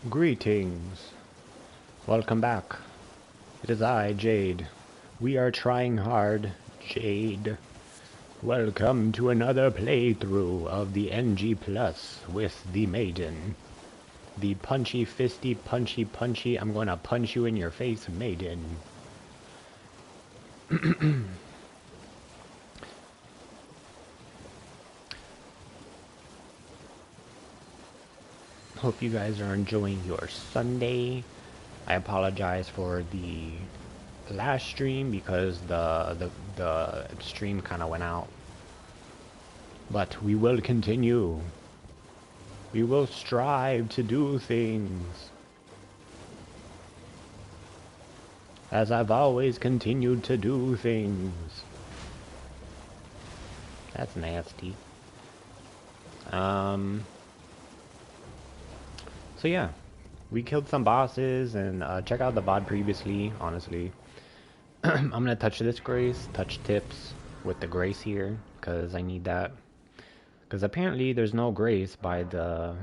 Greetings. Welcome back. It is I, Jade. We are trying hard, Jade. Welcome to another playthrough of the NG Plus with the Maiden. The punchy, fisty, punchy, I'm gonna punch you in your face, Maiden. Hope you guys are enjoying your Sunday. I apologize for the last stream because the stream kind of went out. But we will continue. We will strive to do things. As I've always continued to do things. That's nasty. So yeah. We killed some bosses and check out the VOD previously, honestly. I'm gonna touch this grace, touch tips with the grace here, because I need that. Because apparently there's no grace by the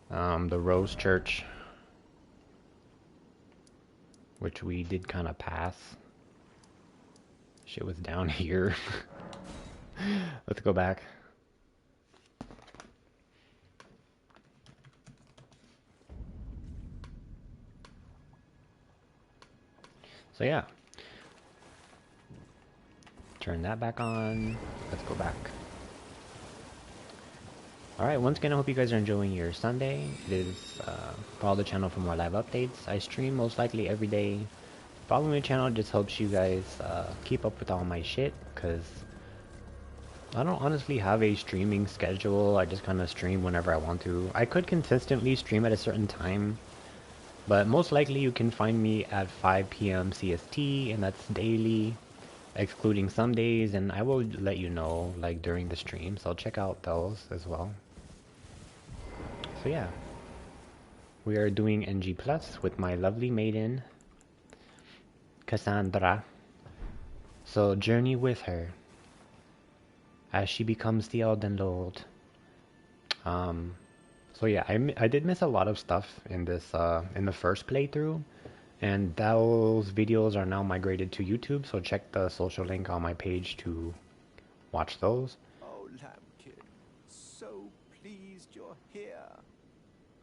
Rose Church, which we did kind of pass. Shit was down here. Let's go back. So yeah. Turn that back on. Let's go back. Alright, once again, I hope you guys are enjoying your Sunday. It is, follow the channel for more live updates. I stream most likely every day. Following the channel just helps you guys keep up with all my shit, because I don't honestly have a streaming schedule. I just kind of stream whenever I want to. I could consistently stream at a certain time, but most likely you can find me at 5 p.m. CST, and that's daily, excluding some days, and I will let you know like during the stream, so check out those as well. So yeah, we are doing NG Plus with my lovely maiden, Cassandra. So journey with her as she becomes the Elden Lord. So yeah, I did miss a lot of stuff in this in the first playthrough, and those videos are now migrated to YouTube. So check the social link on my page to watch those. Oh, Lambkin, so pleased you're here.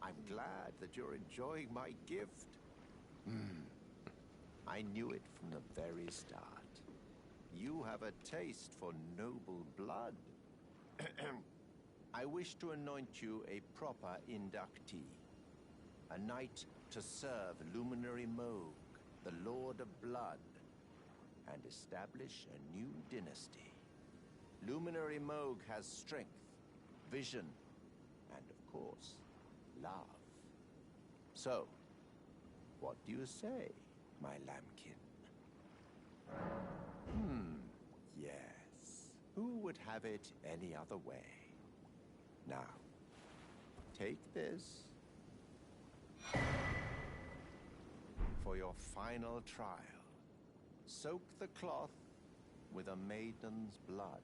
I'm glad that you're enjoying my gift. I knew it from the very start. You have a taste for noble blood. I wish to anoint you a proper inductee. A knight to serve Luminary Moog, the Lord of Blood, and establish a new dynasty. Luminary Moog has strength, vision, and of course, love. So, what do you say, my lambkin? Yes. Who would have it any other way? Now, take this for your final trial. Soak the cloth with a maiden's blood.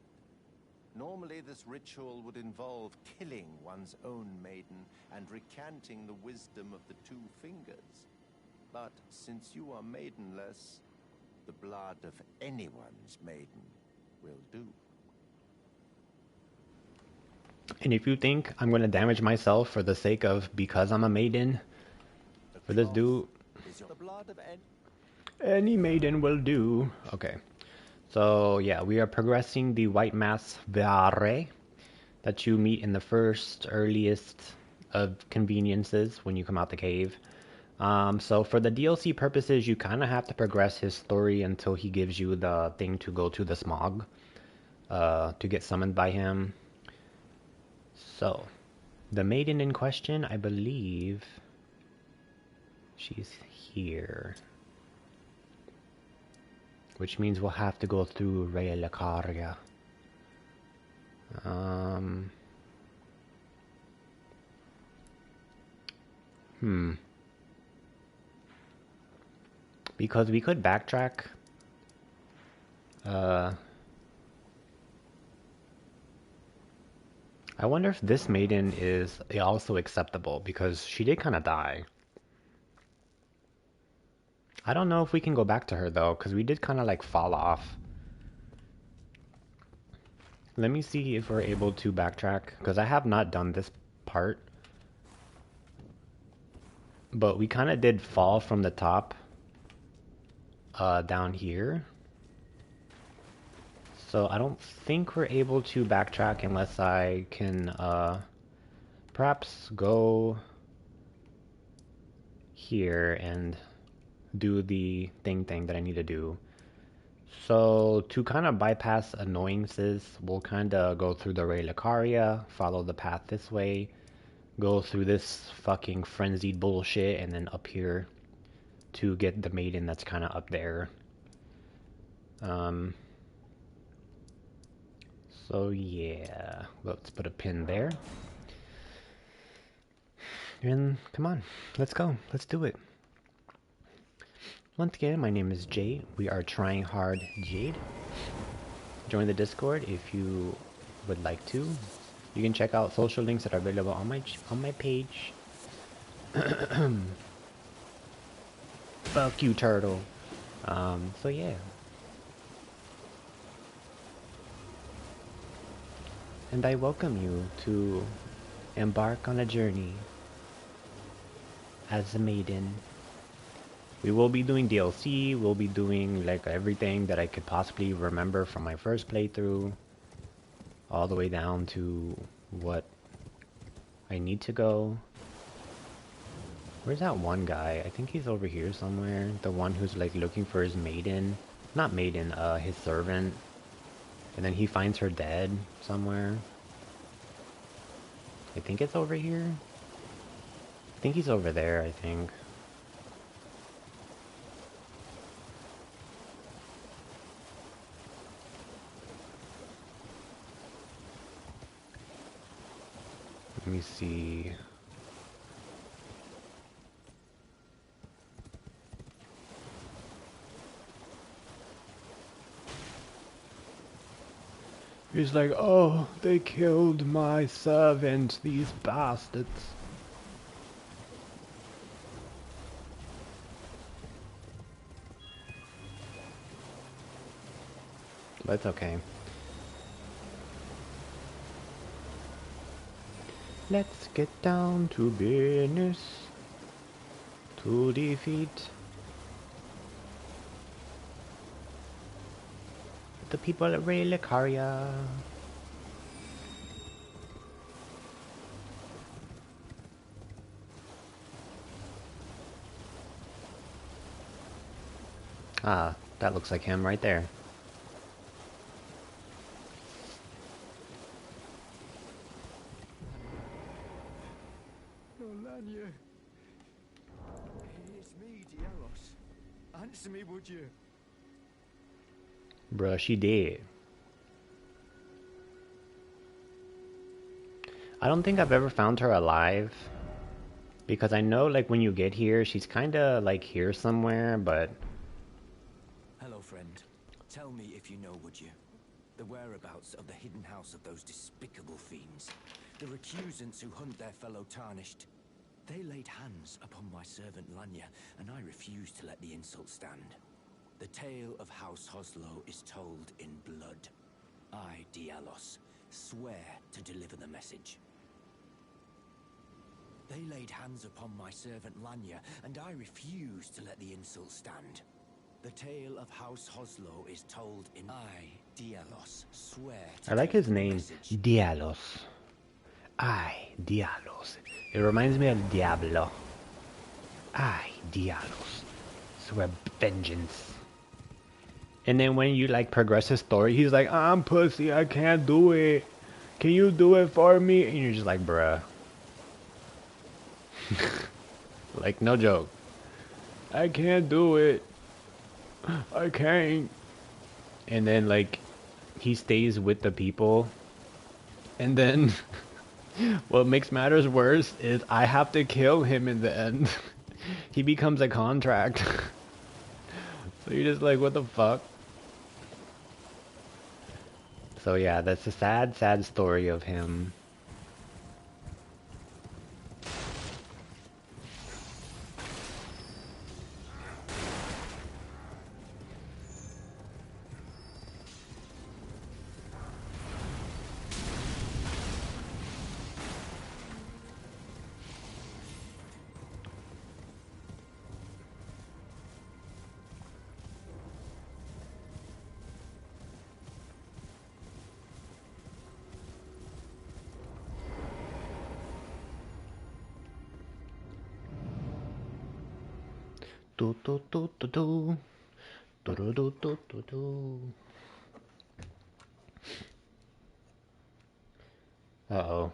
Normally, this ritual would involve killing one's own maiden and recanting the wisdom of the two fingers. But since you are maidenless, the blood of anyone's maiden will do. And if you think I'm gonna damage myself for the sake of because I'm a maiden, for this dude, The blood of any maiden will do. Okay. So yeah, we are progressing the White Mass Vare that you meet in the first earliest of conveniences when you come out the cave. So for the DLC purposes, you kind of have to progress his story until he gives you the thing to go to the smog to get summoned by him. So the maiden in question, I believe she's here. Which means we'll have to go through Raya Lucaria. Because we could backtrack. I wonder if this maiden is also acceptable because she did kind of die. I don't know if we can go back to her though, because we did kind of like fall off. Let me see if we're able to backtrack, because I have not done this part. But we kind of did fall from the top down here. So I don't think we're able to backtrack unless I can perhaps go here and do the thing that I need to do. So to kind of bypass annoyances, we'll kind of go through the Relicaria, follow the path this way, go through this fucking frenzied bullshit, and then up here to get the maiden that's kind of up there. So yeah, let's put a pin there. And come on, let's go. Let's do it. Once again, my name is Jade. We are trying hard Jade. Join the Discord if you would like to. You can check out social links that are available on my page. Fuck you, turtle. So yeah. And I welcome you to embark on a journey as a maiden. We will be doing DLC, we'll be doing like everything that I could possibly remember from my first playthrough, all the way down to what I need to go. Where's that one guy? I think he's over here somewhere. The one who's like looking for his maiden. Not maiden, his servant. And then he finds her dead somewhere. I think it's over here. I think he's over there, I think. Let me see. He's like, oh, they killed my servant, these bastards. But it's okay. Let's get down to business. To defeat the people at Relicaria. Ah, that looks like him right there. It's me, Dialos. Answer me, would you? Bruh, she dead. I don't think I've ever found her alive. Because I know, like, when you get here, she's kinda, like, here somewhere, but... Hello, friend. Tell me if you know, would you? The whereabouts of the hidden house of those despicable fiends. The recusants who hunt their fellow tarnished. They laid hands upon my servant Lanya, and I refused to let the insult stand. The tale of House Hoslow is told in blood. I, Dialos, swear to deliver the message. They laid hands upon my servant Lanya, and I refuse to let the insult stand. The tale of House Hoslow is told in I, Dialos, swear to I like his deliver the name, message. Dialos. Dialos. It reminds me of Diablo. Dialos. Swear vengeance. And then when you like progress his story, he's like, I'm pussy, I can't do it. Can you do it for me? And you're just like, bruh. Like, no joke. I can't do it. I can't. And then like, he stays with the people. And then, what makes matters worse is I have to kill him in the end. He becomes a contract. So you're just like, what the fuck? So yeah, that's a sad, sad story of him. Do do do do do. Do do do do do do. Uh-oh.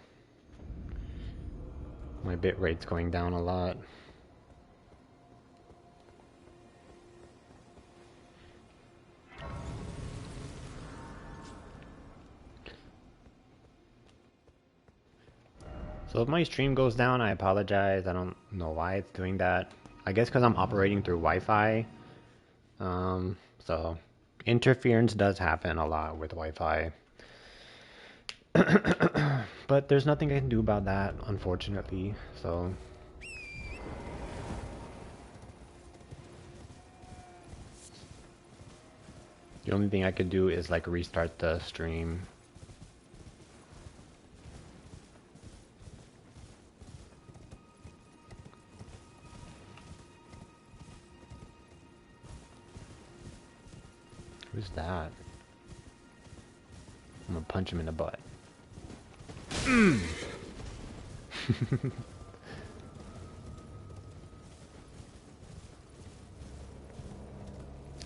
My bit rate's going down a lot. So if my stream goes down, I apologize. I don't know why it's doing that. I guess because I'm operating through Wi-Fi. So interference does happen a lot with Wi-Fi. But there's nothing I can do about that, unfortunately. So the only thing I could do is like restart the stream. Who's that? I'm gonna punch him in the butt.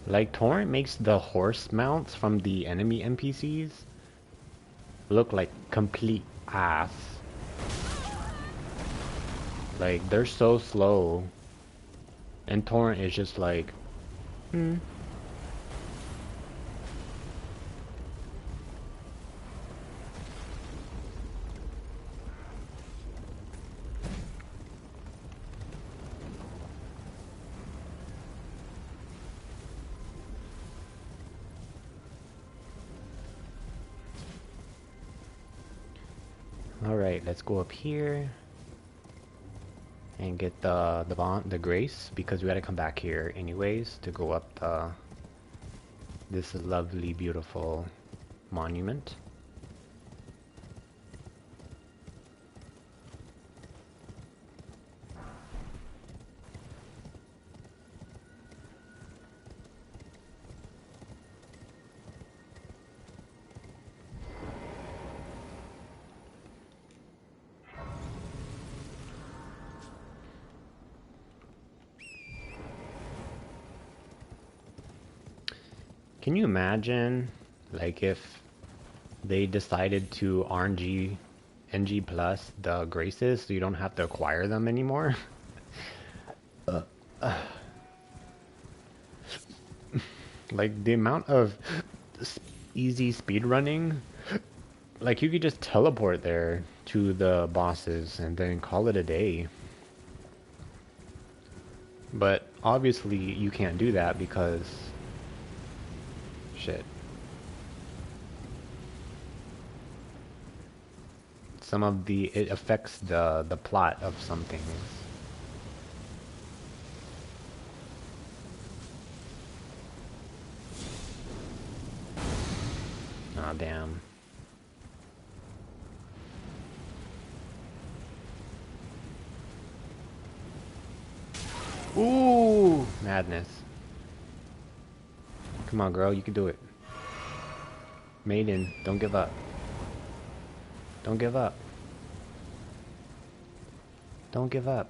Like, Torrent makes the horse mounts from the enemy NPCs look like complete ass. Like, they're so slow. And Torrent is just like, hmm. Alright, let's go up here and get the grace, because we gotta come back here anyways to go up this lovely, beautiful monument. Can you imagine, like, if they decided to RNG NG plus the graces so you don't have to acquire them anymore? Like, the amount of easy speed running, like, you could just teleport there to the bosses and then call it a day. But obviously you can't do that because shit. It affects the plot of some things. Aw, damn. Ooh, madness. Come on, girl, you can do it. Maiden, don't give up. Don't give up. Don't give up.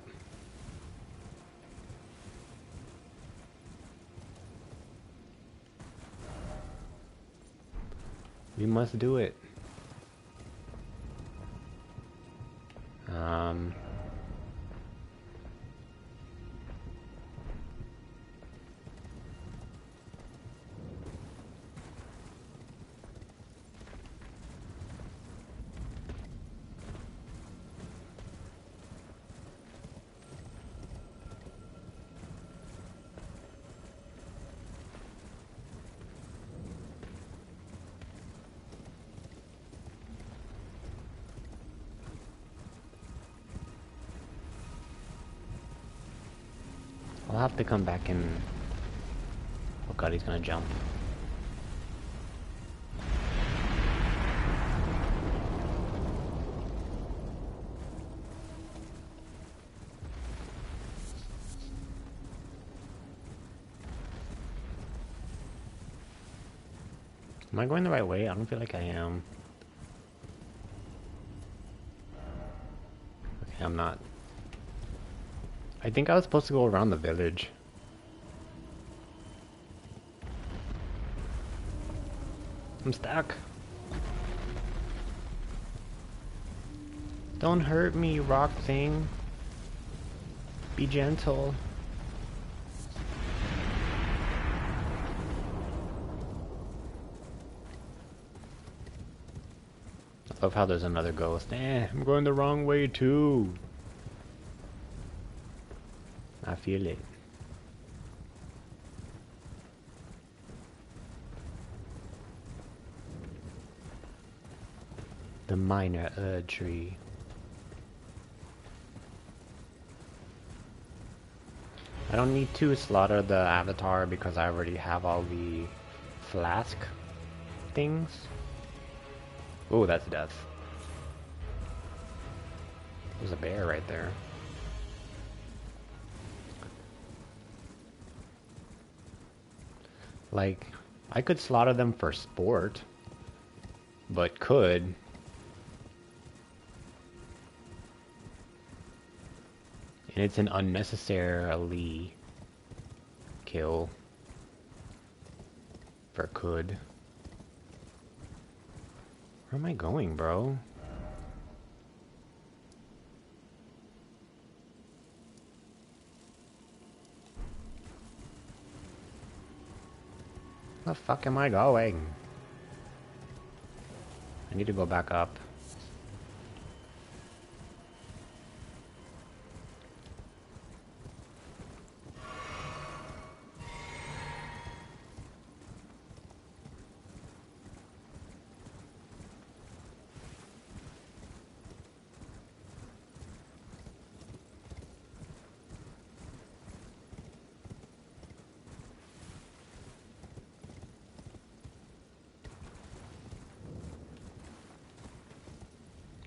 We must do it. I'll have to come back and... Oh god, he's gonna jump. Am I going the right way? I don't feel like I am. Okay, I'm not. I think I was supposed to go around the village. I'm stuck. Don't hurt me, rock thing. Be gentle. I love how there's another ghost. I'm going the wrong way too. I feel it. The minor tree. I don't need to slaughter the avatar because I already have all the flask things. Oh, that's death. There's a bear right there. Like, I could slaughter them for sport, but could. And it's an unnecessarily kill for could. Where am I going, bro? Where the fuck am I going? I need to go back up.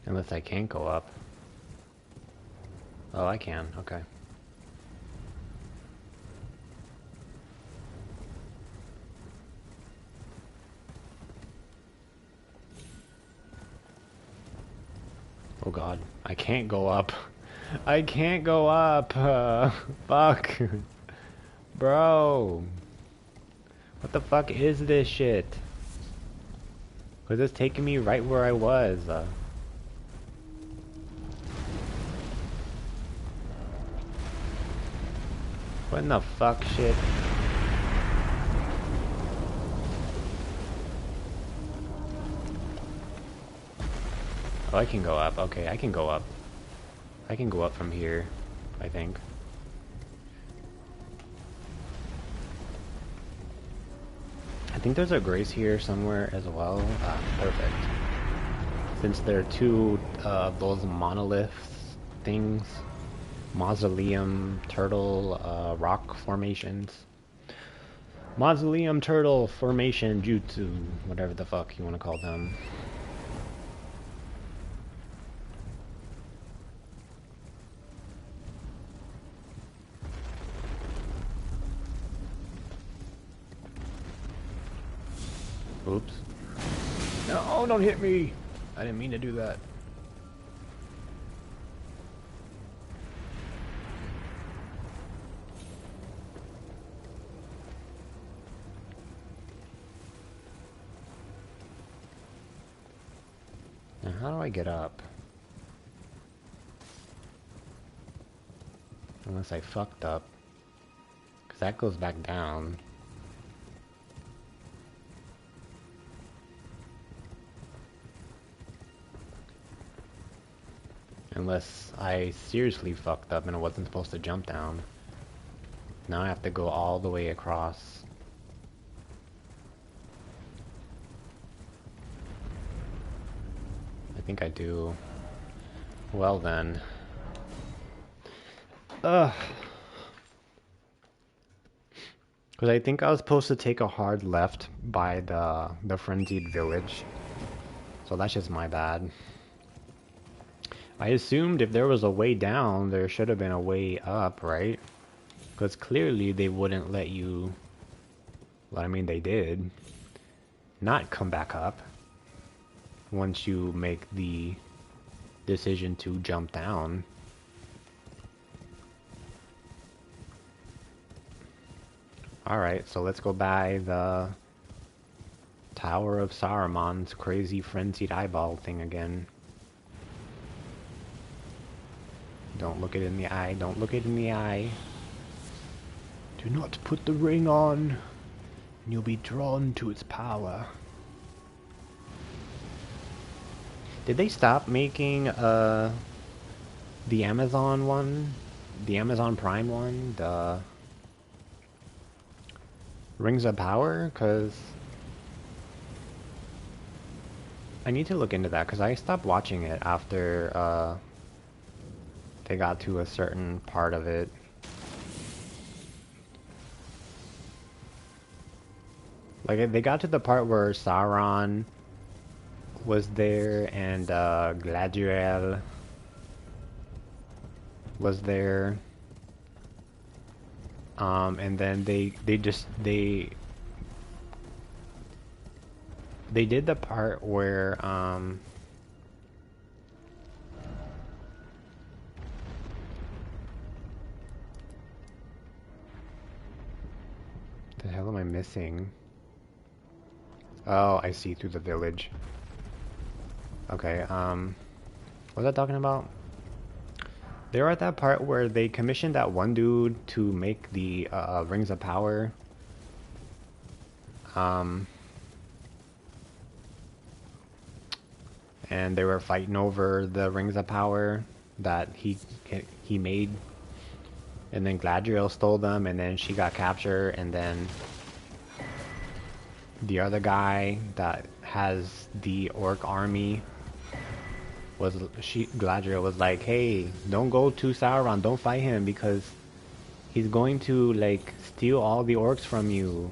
Unless I can't go up. Oh, I can. Okay. Oh god. I can't go up. I can't go up. Fuck. Bro. What the fuck is this shit? Cause it's taking me right where I was. What in the fuck shit? Oh, I can go up. Okay, I can go up. I can go up from here, I think. I think there's a grace here somewhere as well. Ah, perfect. Since there are two those monoliths things, mausoleum, turtle, rock formations. Mausoleum, turtle, formation, jutsu, whatever the fuck you want to call them. Oops. No, don't hit me! I didn't mean to do that. Now, how do I get up? Unless I fucked up. Because that goes back down. Unless I seriously fucked up and I wasn't supposed to jump down. Now I have to go all the way across. I think I do. Well then. Ugh. Because I think I was supposed to take a hard left by the frenzied village. So that's just my bad. I assumed if there was a way down, there should have been a way up, right? Because clearly they wouldn't let you... Well, I mean, they did. Not come back up. Once you make the decision to jump down. Alright, so let's go by the Tower of Saruman's crazy frenzied eyeball thing again. Don't look it in the eye. Don't look it in the eye. Do not put the ring on, and you'll be drawn to its power. Did they stop making the Amazon one? The Amazon Prime one? The Rings of Power? Because I need to look into that, because I stopped watching it after they got to a certain part of it. Like, they got to the part where Sauron was there and Galadriel was there. And then they did the part where the hell am I missing? Oh, I see, through the village. Okay, what was I talking about? They were at that part where they commissioned that one dude to make the Rings of Power. And they were fighting over the Rings of Power that he made. And then Galadriel stole them, and then she got captured, and then the other guy that has the orc army Galadriel was like, hey, don't go to Sauron, don't fight him, because he's going to like steal all the orcs from you.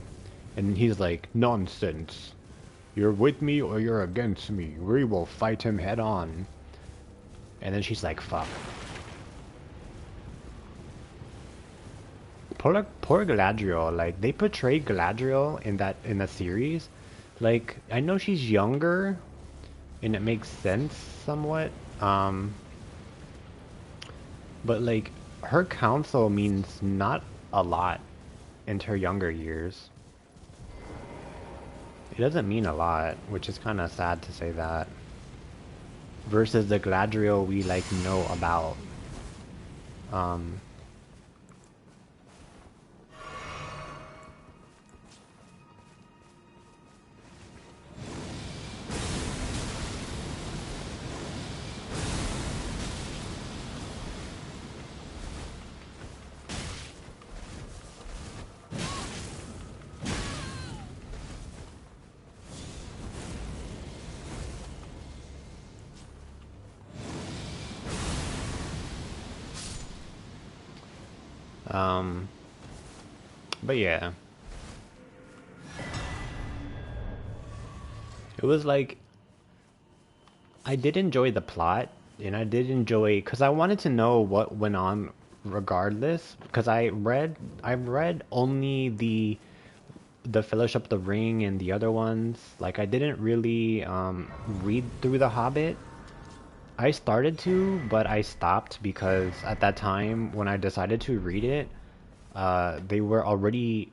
And he's like, nonsense, you're with me or you're against me, we will fight him head on. And then she's like, fuck. Poor Galadriel. Like, they portrayed Galadriel in the series, like, I know she's younger and it makes sense somewhat, but like, her counsel means not a lot into her younger years. It doesn't mean a lot, which is kind of sad to say that, versus the Galadriel we like know about. But yeah, it was like, I did enjoy the plot, and I did enjoy, because I wanted to know what went on regardless, because I've read only the Fellowship of the Ring and the other ones. Like, I didn't really read through The Hobbit. I started to, but I stopped because at that time when I decided to read it, they were already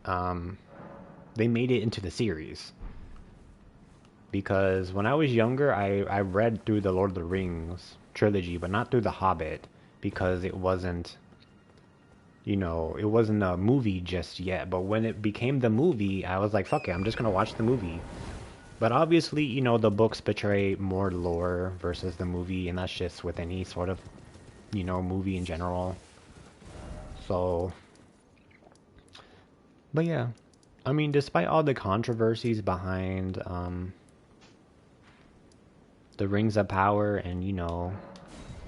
they made it into the series. Because when I was younger, I read through the Lord of the Rings trilogy, but not through the Hobbit, because it wasn't, it wasn't a movie just yet. But when it became the movie, I was like, fuck it, I'm just gonna watch the movie. But obviously, the books betray more lore versus the movie, and that's just with any sort of, movie in general. So, but yeah, I mean, despite all the controversies behind the Rings of Power, and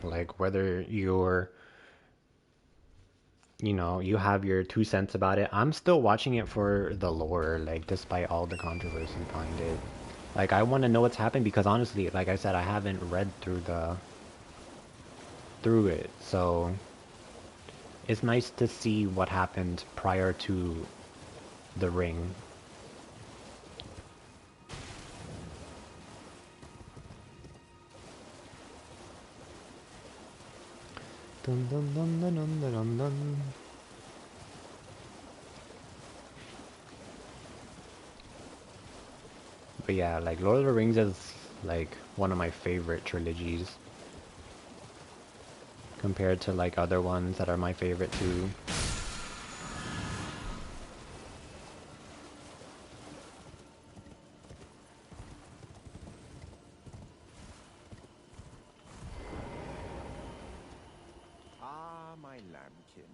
like, whether you have your 2 cents about it, I'm still watching it for the lore, like, despite all the controversy behind it. Like, I want to know what's happened, because honestly, like I said, I haven't read through it, so it's nice to see what happened prior to the ring. Dun dun dun dun dun dun dun dun. But yeah, like Lord of the Rings is like one of my favorite trilogies compared to like other ones that are my favorite too. Ah, my lambkin.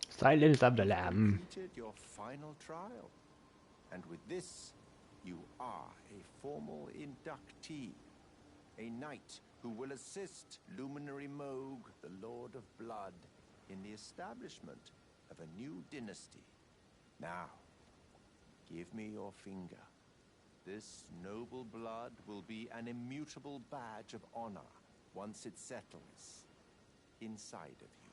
Silence of the You've Lamb. completed your final trial. And with this, you are a formal inductee. A knight who will assist Luminary Moog, the Lord of Blood, in the establishment of a new dynasty. Now, give me your finger. This noble blood will be an immutable badge of honor once it settles inside of you.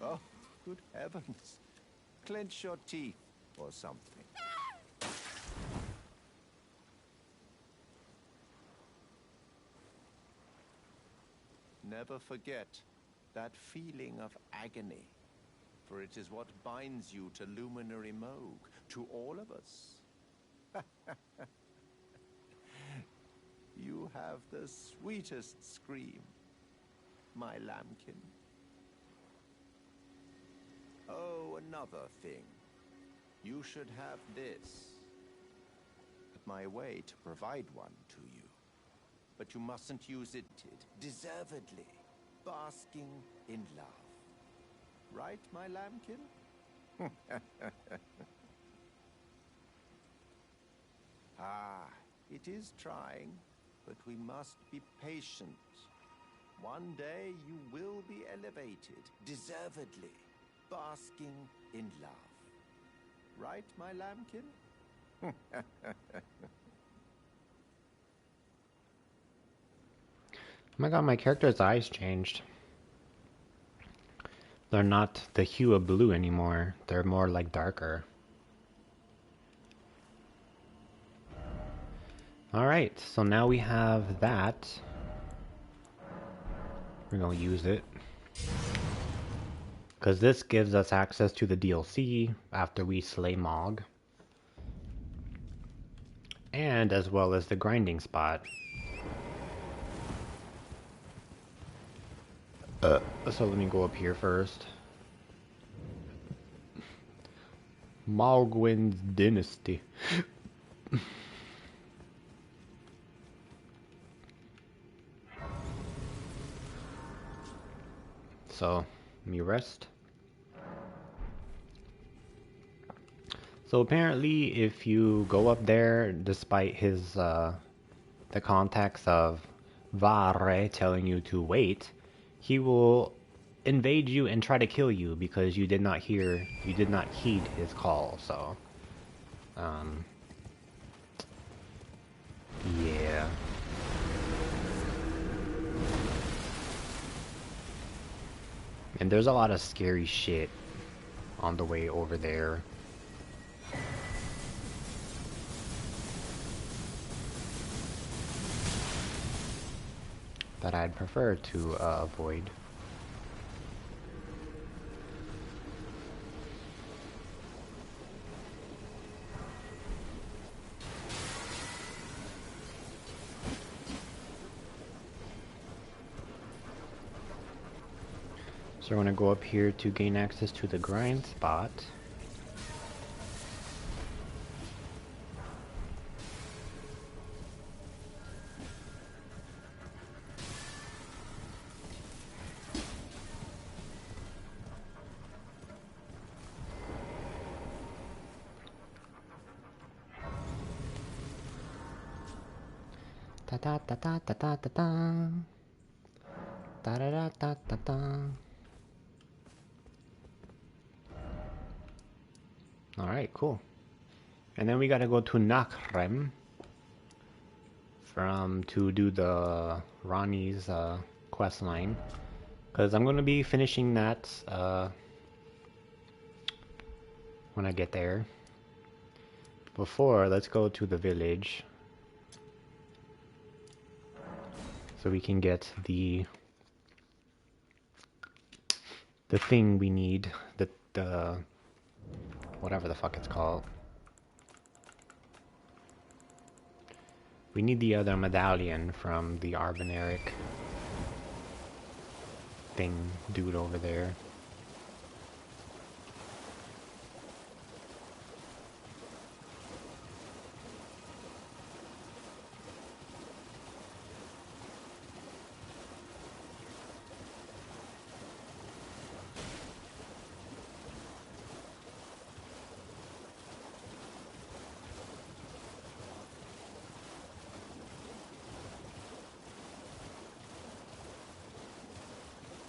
Oh, good heavens. Clench your teeth or something. Never forget that feeling of agony, for it is what binds you to Luminary Moog, to all of us. You have the sweetest scream, my lambkin. Oh, another thing. You should have this. My way to provide one to you. But you mustn't use it deservedly, basking in love. Right, my lambkin? Ah, it is trying, but we must be patient. One day you will be elevated, deservedly, basking in love. Right, my lambkin? Oh my god, my character's eyes changed. They're not the hue of blue anymore. They're more like darker. Alright, so now we have that. We're gonna use it. Because this gives us access to the DLC after we slay Mog. And as well as the grinding spot. So let me go up here first. Mogwyn's Dynasty. So, let me rest. So apparently if you go up there, despite his, the context of Vare telling you to wait, he will invade you and try to kill you because you did not heed his call, so, yeah. And there's a lot of scary shit on the way over there. That I'd prefer to avoid. So we're going to go up here to gain access to the grind spot. Ta ta ta ta ta ta ta ta. Ta da da ta ta ta. Alright, cool. And then we gotta go to Nakrem to do the Ronnie's quest line. Because I'm gonna be finishing that when I get there. Before, let's go to the village so we can get the thing we need, the whatever the fuck it's called. We need the other medallion from the Arbaneric thing dude over there.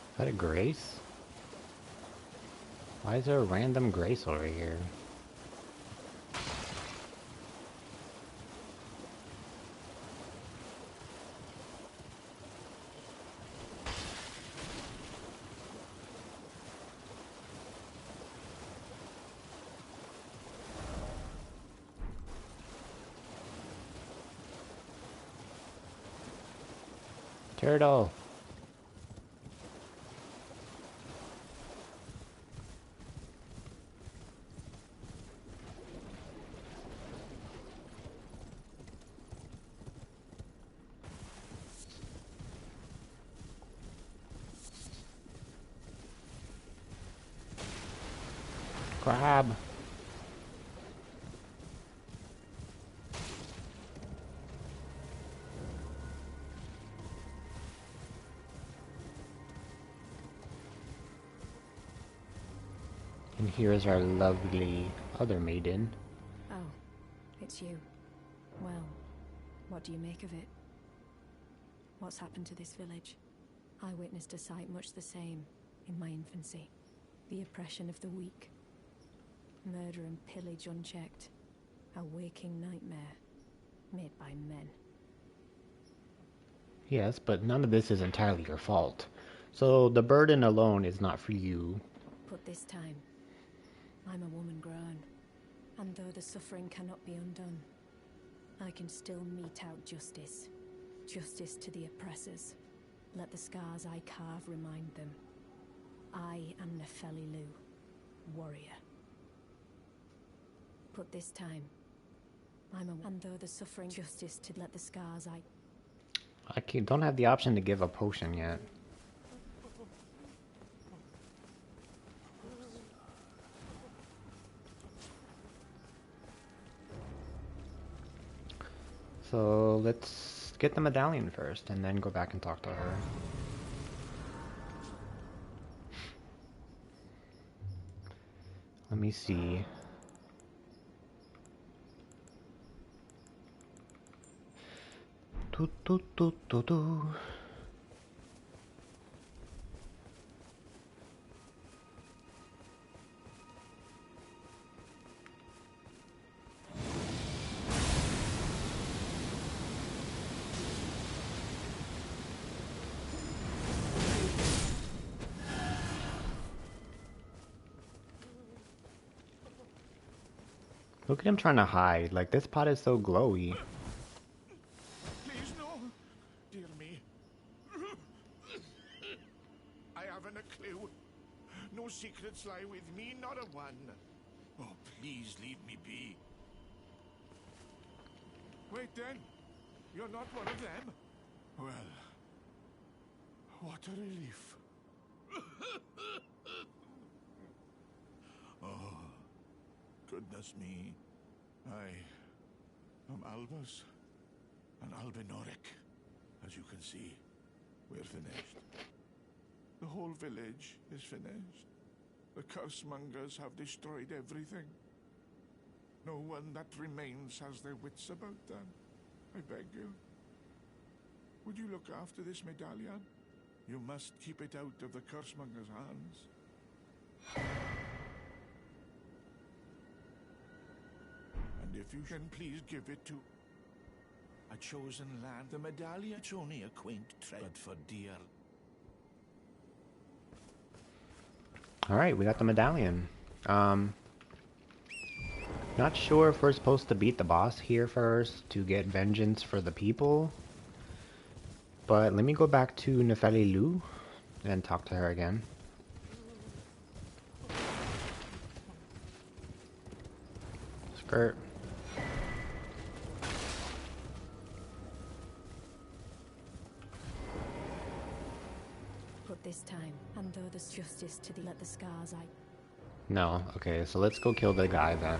Is that a grace? Why is there a random grace over here? Turtle! Crab! And here's our lovely other maiden. Oh, it's you. Well, what do you make of it? What's happened to this village? I witnessed a sight much the same in my infancy. The oppression of the weak. Murder and pillage unchecked. A waking nightmare made by men. Yes, but none of this is entirely your fault. So the burden alone is not for you. But this time, I'm a woman grown. And though the suffering cannot be undone, I can still mete out justice. Justice to the oppressors. Let the scars I carve remind them. I am Nefeli Lu, warrior. But this time, and though the suffering justice to let the scars I don't have the option to give a potion yet. So let's get the medallion first and then go back and talk to her. Let me see. Do. Look at him trying to hide. Like, this pot is so glowy. Please, no. Dear me. I haven't a clue. No secrets lie with me, not a one. Oh, please leave me be. Wait then. You're not one of them? Well, what a relief. Oh, goodness me. I am Albus and Albinoric. As you can see, we're finished. The whole village is finished. The cursemongers have destroyed everything. No one that remains has their wits about them. I beg you. Would you look after this medallion? You must keep it out of the cursemongers' hands. And if you can please give it to a chosen land, the medallion's only a quaint treasure, but for dear. Alright, we got the medallion. Not sure if we're supposed to beat the boss here first to get vengeance for the people. But let me go back to Nefeli Lu and talk to her again. Skirt. But this time, and though there's justice to let the scars No, okay, so let's go kill the guy then.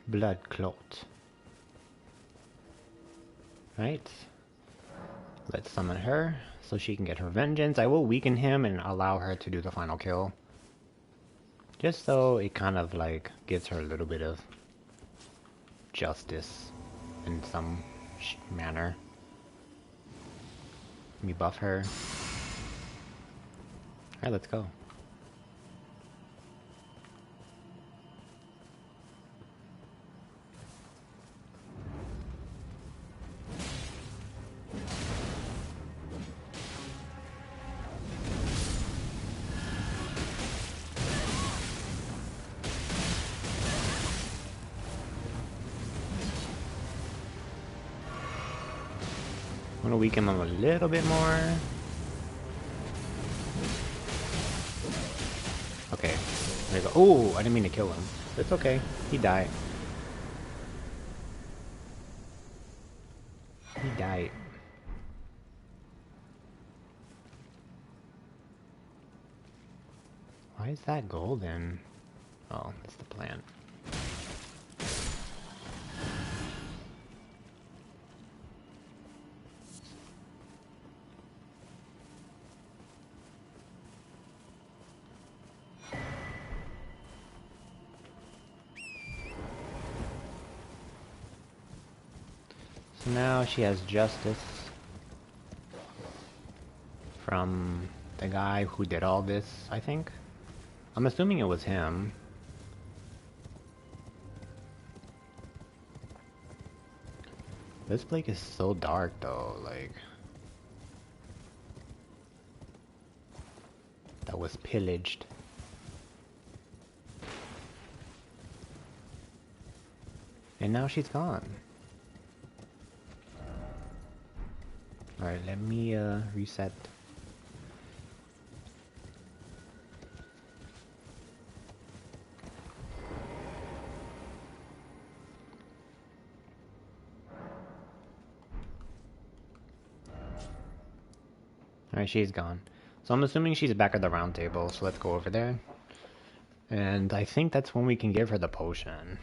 Blood clot. Right. Let's summon her so she can get her vengeance. I will weaken him and allow her to do the final kill. Just so it kind of like gives her a little bit of justice in some manner. Let me buff her. Alright, let's go. I'm gonna weaken him a little bit more. Okay, there you go. Oh, I didn't mean to kill him. It's okay. He died. He died. Why is that golden? Oh, that's the plant. So now she has justice from the guy who did all this, I think. I'm assuming it was him. This place is so dark though, like... That was pillaged. And now she's gone. Alright, let me reset. Alright, she's gone. So I'm assuming she's back at the round table, so let's go over there. And I think that's when we can give her the potion.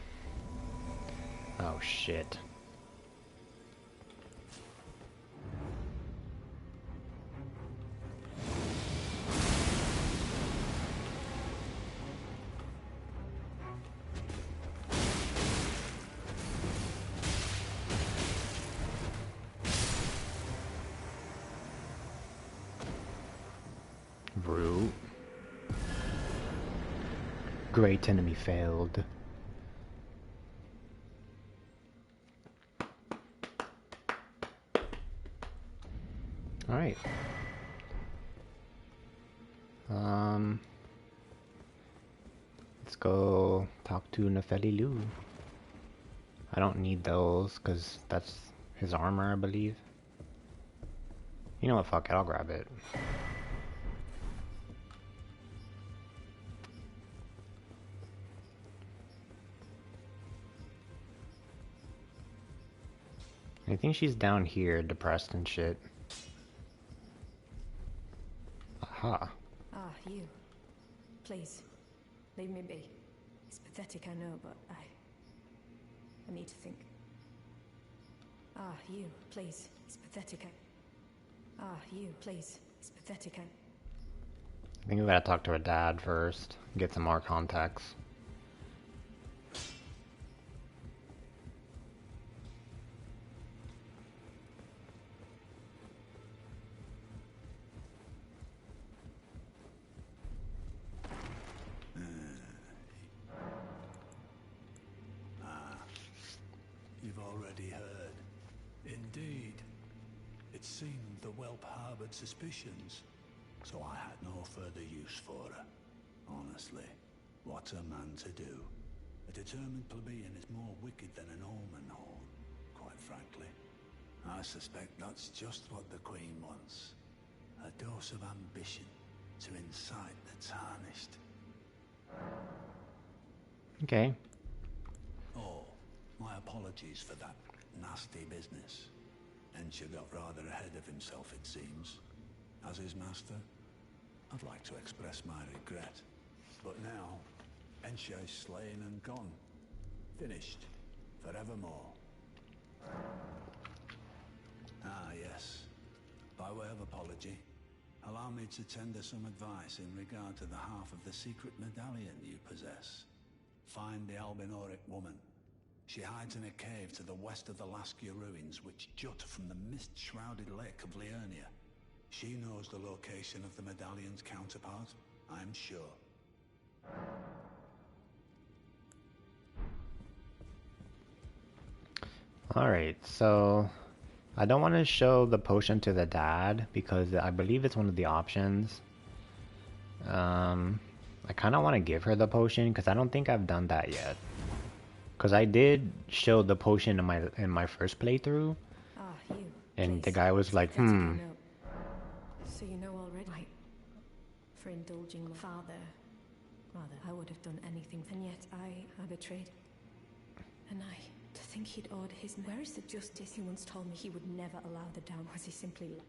Oh shit. Root. Great enemy failed. Alright. Let's go talk to Nefeli Lu. I don't need those, because that's his armor, I believe. You know what, fuck it, I'll grab it. I think she's down here, depressed and shit. Aha. Ah, you. Please, leave me be. It's pathetic, I know, but I need to think. Ah, you. Please, it's pathetic, Ah, you. Please, it's pathetic, I think we gotta talk to her dad first, get some more contacts. You've already heard. Indeed. It seemed the whelp harbored suspicions, so I had no further use for her. Honestly, what's a man to do? A determined plebeian is more wicked than an omen horn, quite frankly. I suspect that's just what the Queen wants. A dose of ambition to incite the tarnished. Okay. Oh, my apologies for that nasty business. Ensha got rather ahead of himself, it seems. As his master, I'd like to express my regret. But now, Ensha is slain and gone. Finished. Forevermore. Ah, yes. By way of apology, allow me to tender some advice in regard to the half of the secret medallion you possess. Find the Albinoric woman. She hides in a cave to the west of the Laskia ruins, which jut from the mist-shrouded lake of Liurnia. She knows the location of the medallion's counterpart, I'm sure. Alright, so I don't want to show the potion to the dad because I believe it's one of the options. I kind of want to give her the potion because I don't think I've done that yet. Because I did show the potion in my first playthrough, and the guy was like, So you know already. Right. For indulging my father. Rather, I would have done anything, and yet I betrayed. And to think he'd order his... Where is the justice? He once told me he would never allow the down. Was he simply...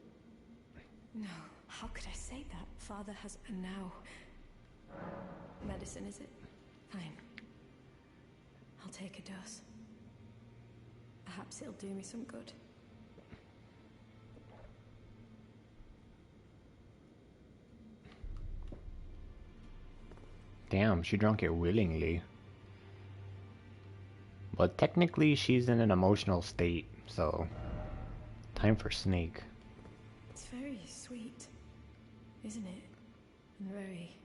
No, how could I say that? Father has... And now... Medicine, is it? Fine. I'll take a dose. Perhaps it'll do me some good. Damn, she drank it willingly. But technically she's in an emotional state, so... Time for Snake. It's very sweet, isn't it? And very...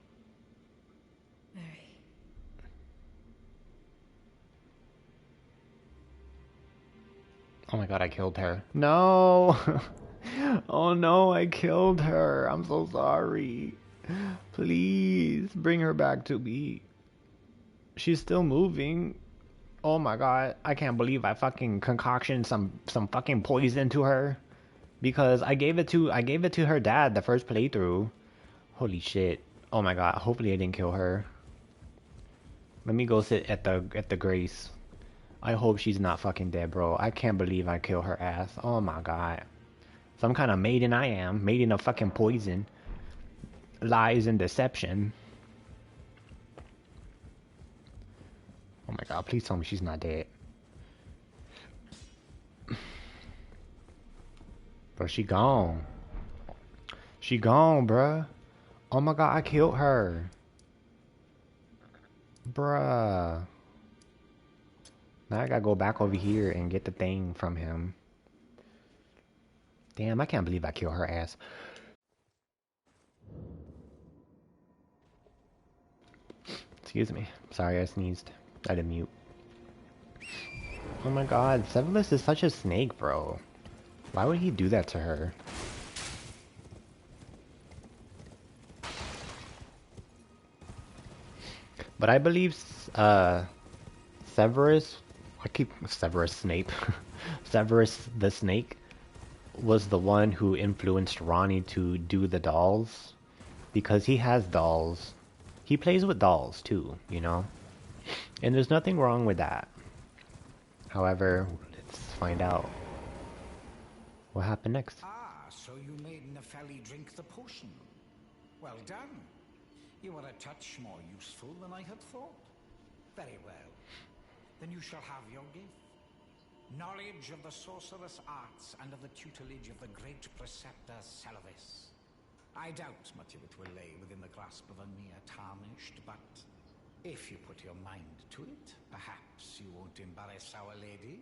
Oh my god, I killed her. No! Oh no, I killed her. I'm so sorry. Please, bring her back to me. She's still moving. Oh my god, I can't believe I fucking concoctioned some fucking poison to her. Because I gave it to her dad the first playthrough. Holy shit. Oh my god, hopefully I didn't kill her. Let me go sit at the grace. I hope she's not fucking dead, bro. I can't believe I killed her ass. Oh my god. Some kind of maiden I am. Maiden of fucking poison. Lies and deception. Oh my god, please tell me she's not dead. Bro, she gone. She gone, bruh. Oh my god, I killed her. Bruh. Now I gotta go back over here and get the thing from him. Damn, I can't believe I killed her ass. Excuse me. Sorry, I sneezed. I didn't mute. Oh my god, Severus is such a snake, bro. Why would he do that to her? But I believe, Severus... I keep... Severus Snape. Severus the Snake was the one who influenced Ronnie to do the dolls. Because he has dolls. He plays with dolls, too, you know? And there's nothing wrong with that. However, let's find out. What happened next? Ah, so you made Nepheli drink the potion. Well done. You are a touch more useful than I had thought. Very well. Then you shall have your gift. Knowledge of the sorcerous arts and of the tutelage of the great preceptor Selvis. I doubt much of it will lay within the grasp of a mere tarnished, but if you put your mind to it, perhaps you won't embarrass our lady.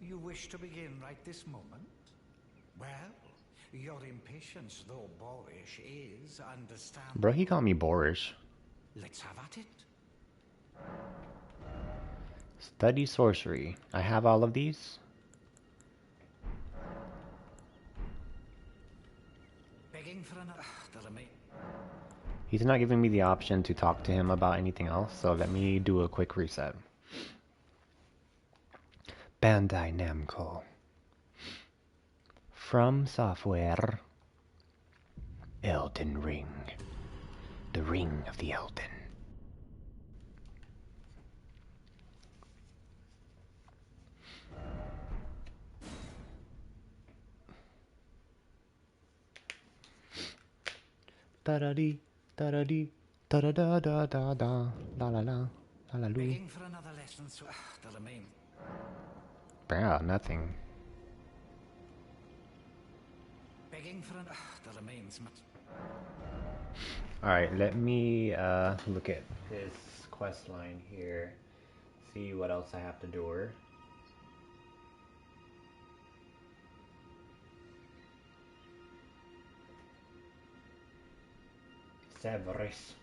You wish to begin right this moment? Well, your impatience, though boorish, is understandable. Bro, he called me boorish. Let's have at it. Study sorcery. I have all of these. Begging for another. He's not giving me the option to talk to him about anything else, so let me do a quick reset. Bandai Namco. From Software. Elden Ring. The Ring of the Elden. Da-da-dee, da-da-dee, da-da-da-da-da-da, la-la-la, la-la-loo. Begging for another lesson, so the remain. Bro, nothing. Begging for an the remains much. Alright, let me look at his quest line here. See what else I have to do. Severus.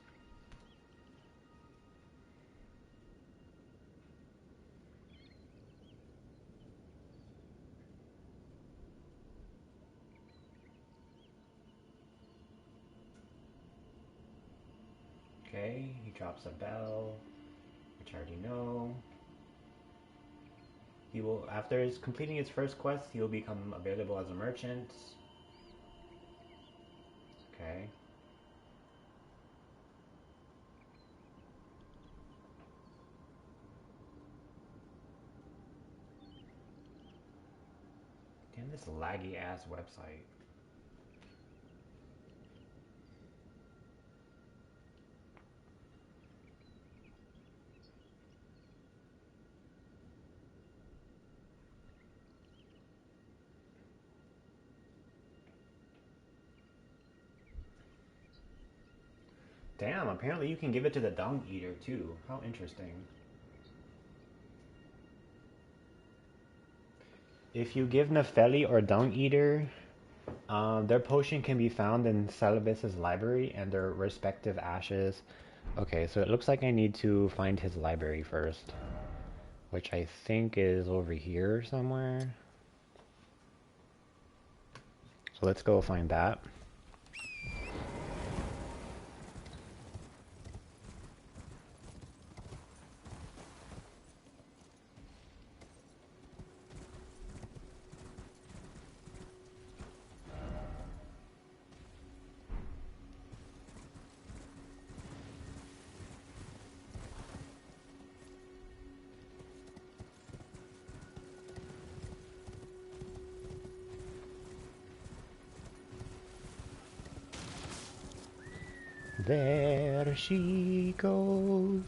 Okay, he drops a bell, which I already know. He will, after completing his first quest, he will become available as a merchant. Okay. Damn, this laggy ass website. Damn, apparently you can give it to the Dung Eater too. How interesting. If you give Nepheli or Dung Eater, their potion can be found in Celibus's library and their respective ashes. Okay, so it looks like I need to find his library first, which I think is over here somewhere. So let's go find that. There she goes.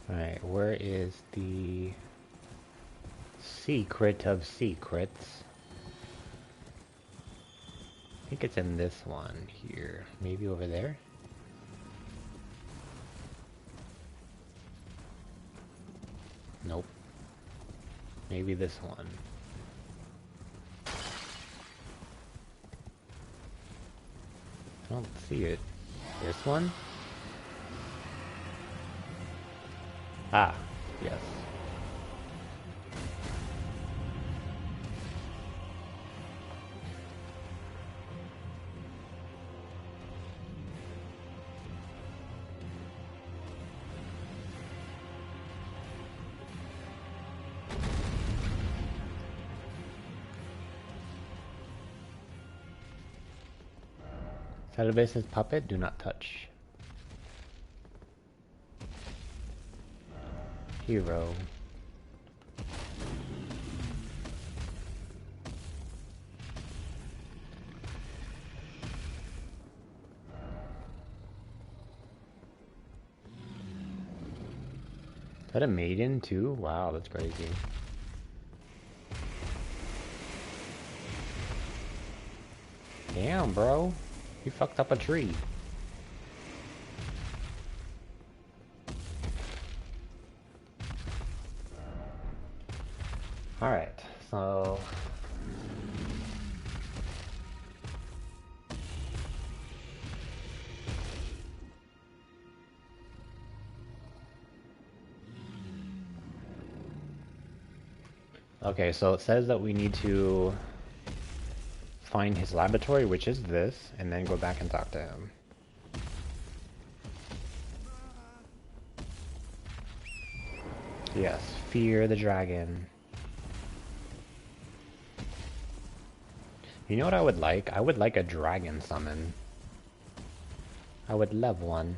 Alright, where is the secret of secrets? I think it's in this one here. Maybe over there? Nope. Maybe this one. I don't see it. This one? Ah, yes. Television's puppet, do not touch. Hero. Is that a maiden too? Wow, that's crazy. Damn, bro. You fucked up a tree. Alright, so... Okay, so it says that we need to find his laboratory, which is this, and then go back and talk to him. Yes, fear the dragon. You know what I would like? I would like a dragon summon. I would love one.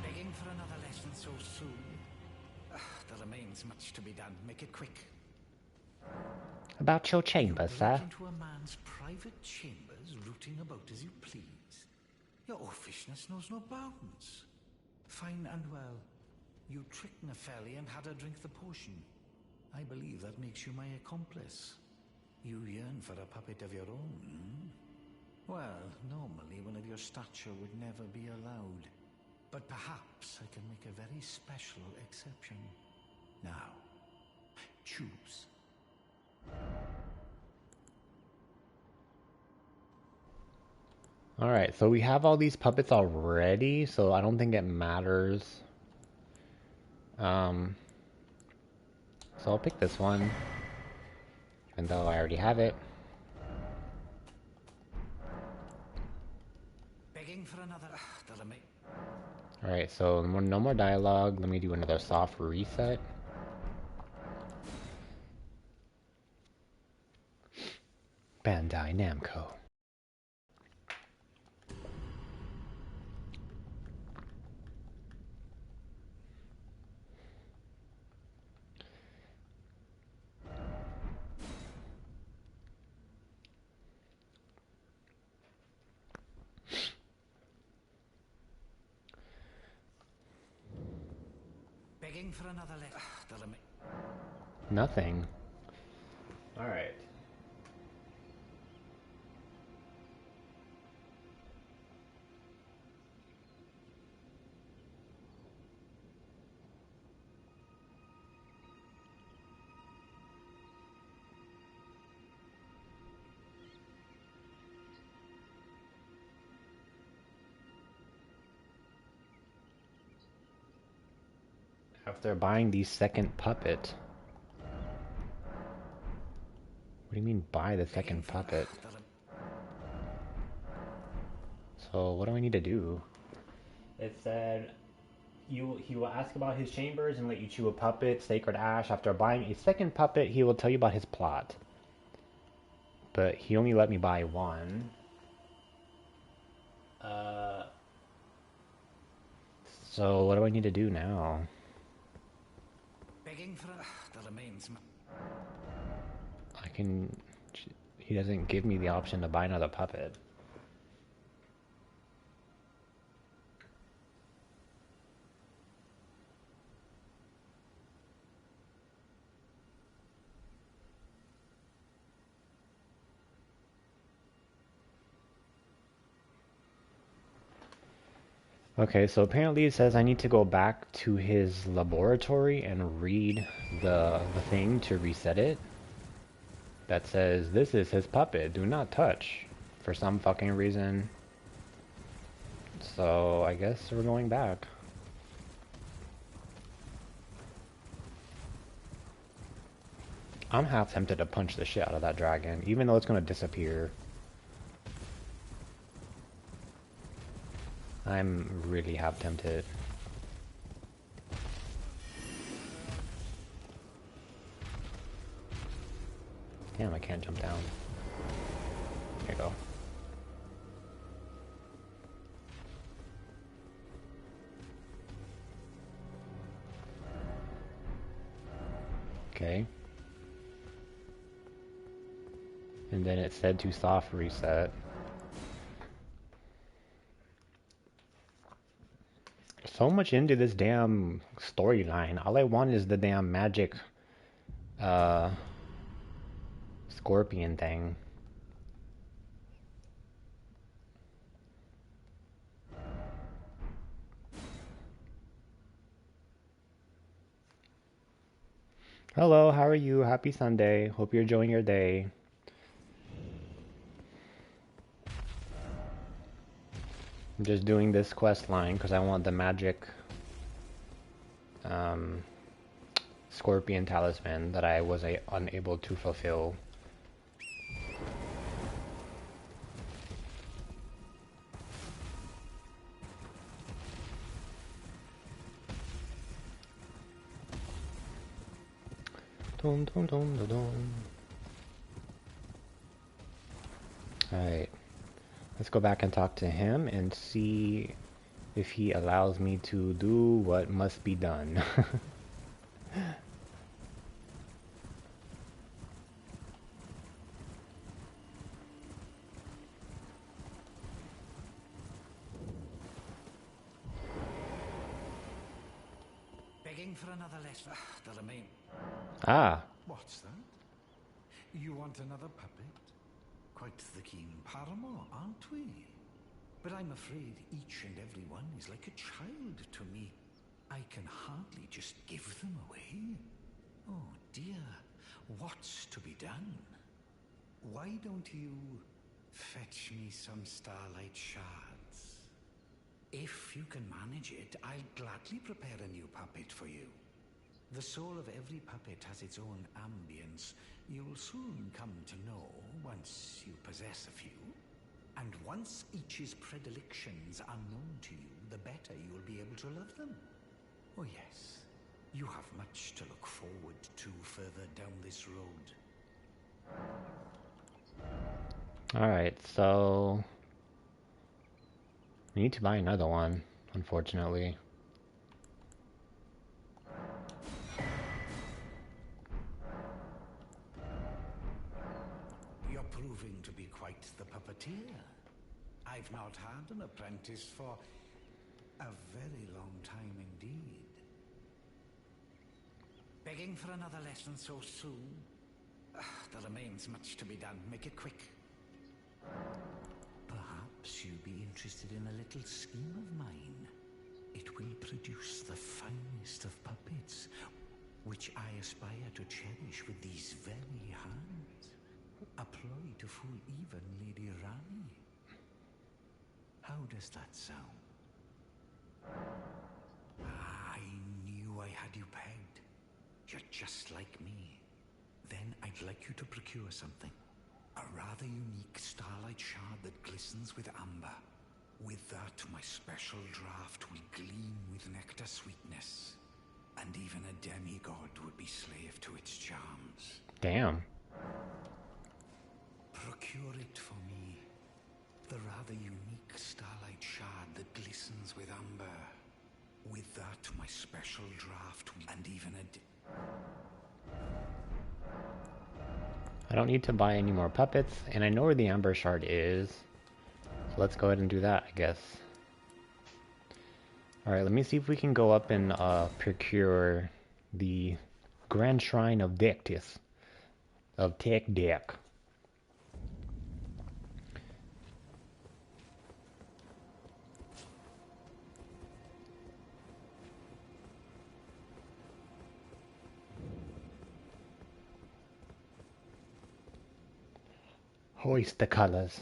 Begging for another lesson so soon? There remains much to be done. Make it quick. About your chamber, You sir. break into a man's private chambers, rooting about as you please. Your offishness knows no bounds. Fine and well. You tricked Nepheli and had her drink the potion. I believe that makes you my accomplice. You yearn for a puppet of your own, hmm? Well, normally one of your stature would never be allowed. But perhaps I can make a very special exception. Now, choose. Alright, so we have all these puppets already, so I don't think it matters. So I'll pick this one, even though I already have it. Begging for another. Alright, so no more dialogue. Let me do another soft reset. Bandai Namco. Begging for another letter. Nothing. Alright. After buying the second puppet. What do you mean buy the second puppet? So what do I need to do? It said he will ask about his chambers and let you chew a puppet, Sacred Ash. After buying a second puppet, he will tell you about his plot. But he only let me buy one. So what do I need to do now? Begging for the remains. I can... He doesn't give me the option to buy another puppet. Okay, so apparently it says I need to go back to his laboratory and read the thing to reset it. That says, this is his puppet, do not touch. For some fucking reason. So, I guess we're going back. I'm half tempted to punch the shit out of that dragon, even though it's gonna disappear. I'm really half tempted. Damn, I can't jump down. There you go. Okay. And then it said to soft reset. So much into this damn storyline. All I want is the damn magic scorpion thing. Hello, how are you? Happy Sunday. Hope you're enjoying your day. I'm just doing this quest line because I want the magic um, scorpion talisman that I was unable to fulfill. Dun, dun, dun, dun, dun. Alright. Let's go back and talk to him and see if he allows me to do what must be done. Begging for another lesson. Delamain. Ah, What's that? You want another puppet? Quite the keen paramour, aren't we? But I'm afraid each and every one is like a child to me. I can hardly just give them away. Oh dear, what's to be done? Why don't you fetch me some starlight shards? If you can manage it, I'll gladly prepare a new puppet for you. The soul of every puppet has its own ambience. You'll soon come to know once you possess a few. And once each's predilections are known to you, the better you'll be able to love them. Oh yes, you have much to look forward to further down this road. alright, so we need to buy another one, unfortunately. You're proving to be quite the puppeteer. I've not had an apprentice for a very long time indeed. Begging for another lesson so soon? There remains much to be done. Make it quick. Perhaps you'd be interested in a little scheme of mine. It will produce the finest of puppets, which I aspire to cherish with these very hands. A ploy to fool even Lady Rani. How does that sound? I knew I had you pegged. You're just like me. Then I'd like you to procure something. A rather unique starlight shard that glistens with amber. With that, my special draft will gleam with nectar sweetness. And even a demigod would be slave to its charms. Damn. Procure it for me. The rather unique starlight shard that glistens with amber. With that, my special draft and even a... I don't need to buy any more puppets, and I know where the Amber Shard is. So let's go ahead and do that, I guess. Alright, let me see if we can go up and procure the Grand Shrine of Dectus. Of Tech Deck. Hoist the colors.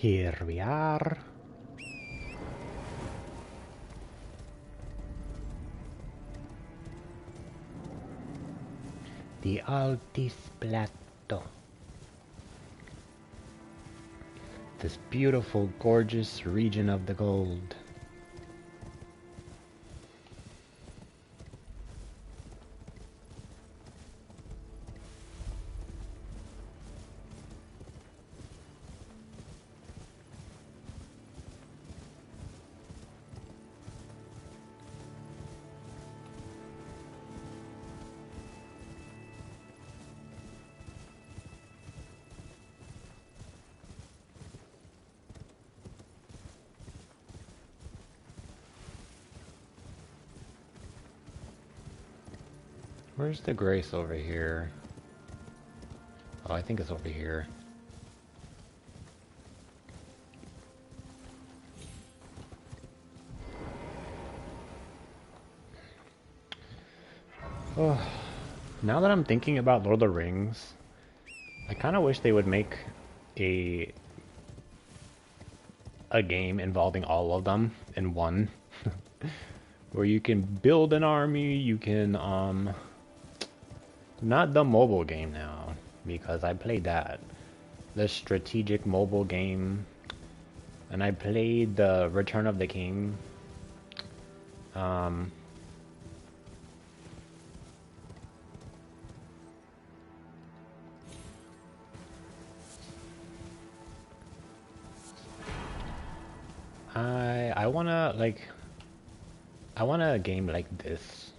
Here we are. The Altis Plateau. This beautiful, gorgeous region of the gold. Where's the grace over here? Oh, I think it's over here. Oh, now that I'm thinking about Lord of the Rings, I kind of wish they would make a game involving all of them in one, where you can build an army. You can not the mobile game now, because I played that, the strategic mobile game, and I played the Return of the King. I wanna I want a game like this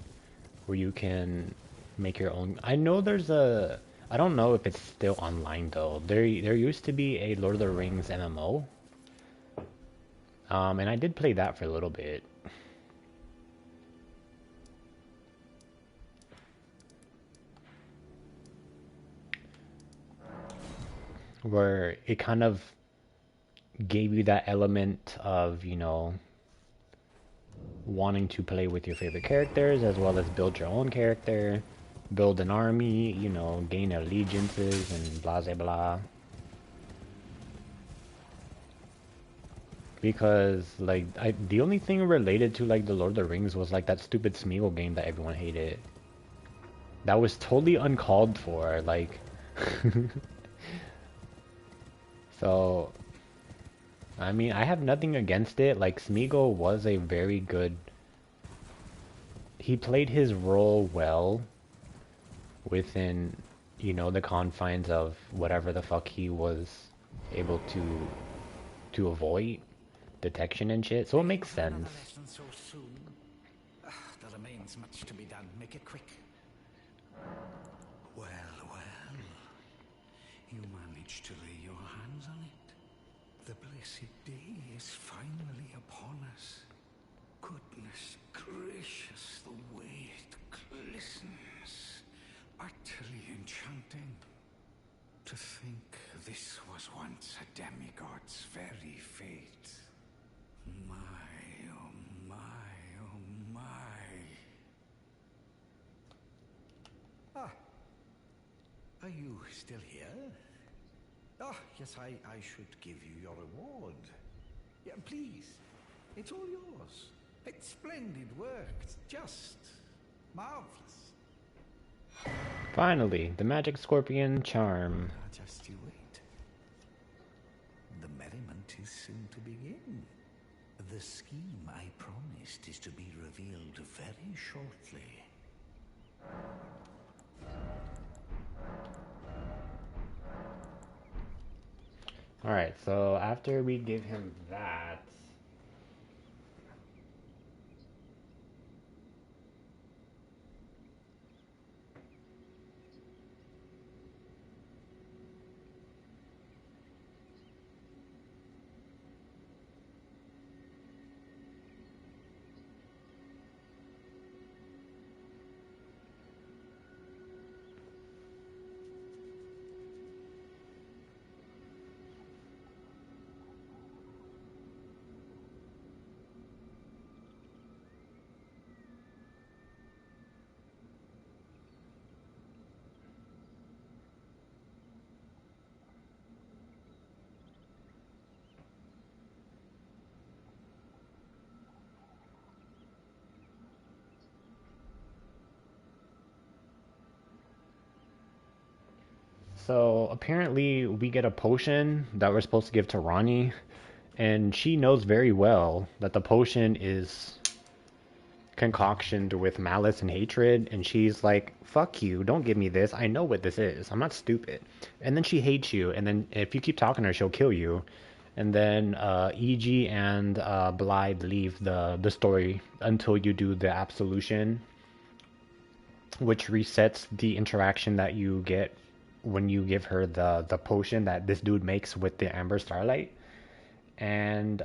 where you can make your own. I know there's a. I don't know if it's still online though. There used to be a Lord of the Rings MMO. And I did play that for a little bit. Where it kind of gave you that element of, you know, wanting to play with your favorite characters as well as build your own character, build an army, you know, gain allegiances and blah blah blah. Because like the only thing related to like the Lord of the Rings was like that stupid Smeagol game that everyone hated. That was totally uncalled for, like so I mean I have nothing against it. Like Smeagol was a very good, he played his role well within, you know, the confines of whatever the fuck he was able to avoid detection and shit. So it makes sense. So soon. There remains much to be done. Make it quick. Well, well. You managed to lay your hands on it. The blessed day is finally upon us. Goodness gracious, the way it glistens. Utterly enchanting. To think this was once a demigod's very fate. My, oh my, oh my. Ah, are you still here? Ah, yes, I should give you your reward. Yeah, please, it's all yours. It's splendid work, it's just marvelous. Finally, the magic scorpion charm. Just you wait. The merriment is soon to begin. The scheme I promised is to be revealed very shortly. Alright, so after we give him that, So apparently we get a potion that we're supposed to give to Ronnie, and she knows very well that the potion is concoctioned with malice and hatred, and she's like, fuck you, don't give me this, I know what this is, I'm not stupid. And then she hates you, and then if you keep talking to her, she'll kill you. And then EG and Blythe leave the story until you do the absolution, which resets the interaction that you get when you give her the potion that this dude makes with the Amber Starlight. And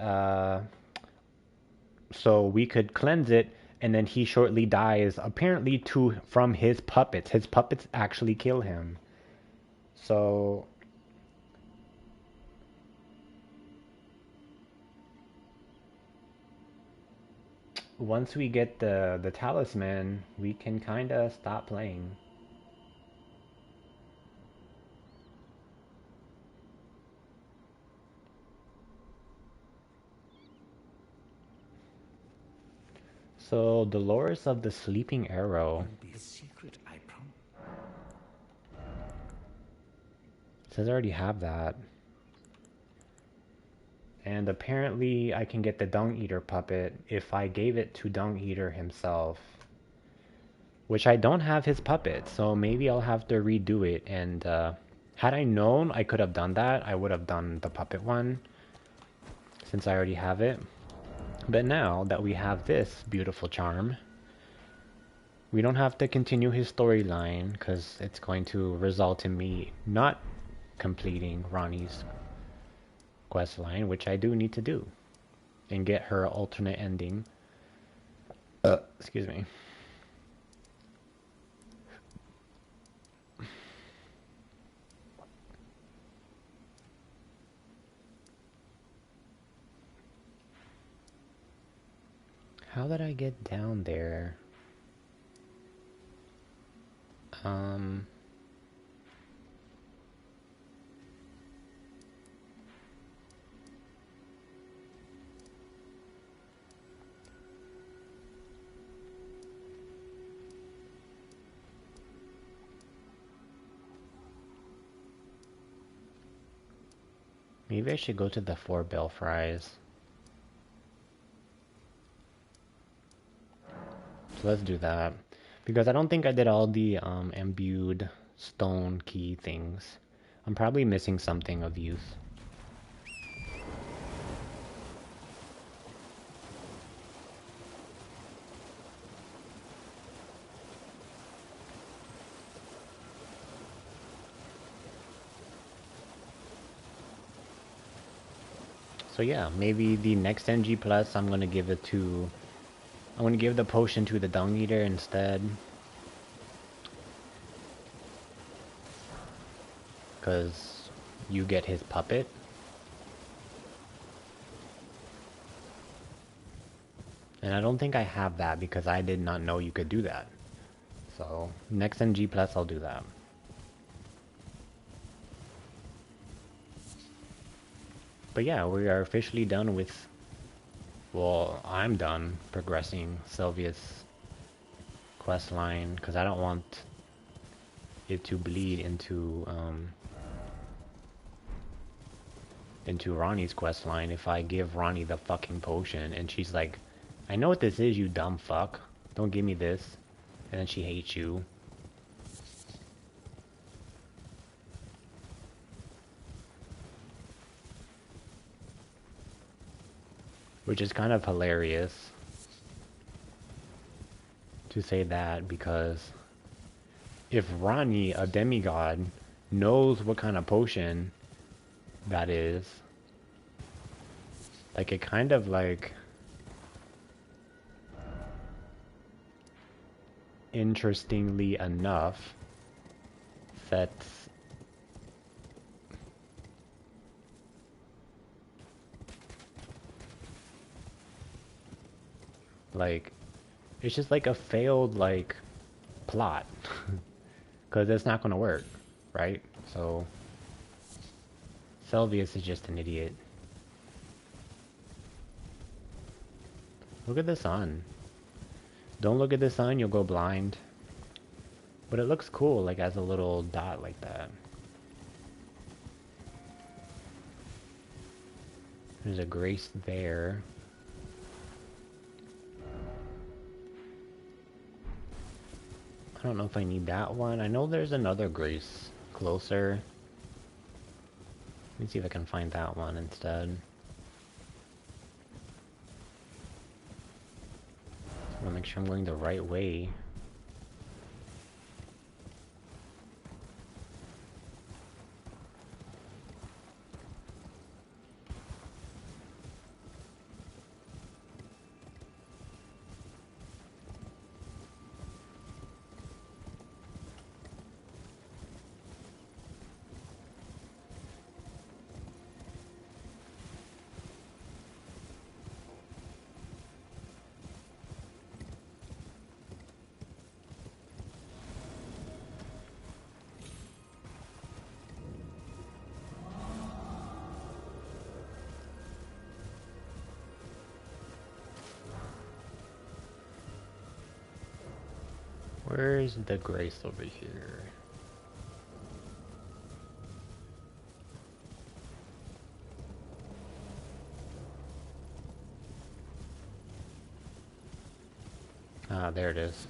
so we could cleanse it, and then he shortly dies, apparently from his puppets. His puppets actually kill him. So once we get the talisman, we can kind of stop playing. So Dolores of the Sleeping Arrow. Be a secret, I promise. It says I already have that. And apparently I can get the Dung Eater puppet if I gave it to Dung Eater himself. Which I don't have his puppet, so maybe I'll have to redo it. And had I known I could have done that, I would have done the puppet one, since I already have it. But now that we have this beautiful charm, we don't have to continue his storyline, because it's going to result in me not completing Ronnie's quest line, which I do need to do, and get her alternate ending. Excuse me. How did I get down there? Maybe I should go to the 4 Belfries. So let's do that. Because I don't think I did all the imbued stone key things. I'm probably missing something of use. So yeah, maybe the next NG plus I'm gonna give it to... I'm gonna give the potion to the Dung Eater instead. Because you get his puppet. And I don't think I have that because I did not know you could do that. So next NG plus I'll do that. But yeah, we are officially done with... Well, I'm done progressing Sylvia's quest line because I don't want it to bleed into Ronnie's quest line if I give Ronnie the fucking potion and she's like, I know what this is, you dumb fuck. Don't give me this. And then she hates you. Which is kind of hilarious to say that, because if Ronnie, a demigod, knows what kind of potion that is, like, it kind of like... Interestingly enough, sets... Like, it's just like a failed, like, plot. Because it's not going to work, right? So, Sylvius is just an idiot. Look at the sun. Don't look at the sun, you'll go blind. But it looks cool, like, as a little dot like that. There's a Grace there. I don't know if I need that one. I know there's another Grace closer. Let me see if I can find that one instead. I want to make sure I'm going the right way. Where's the Grace over here? Ah, there it is.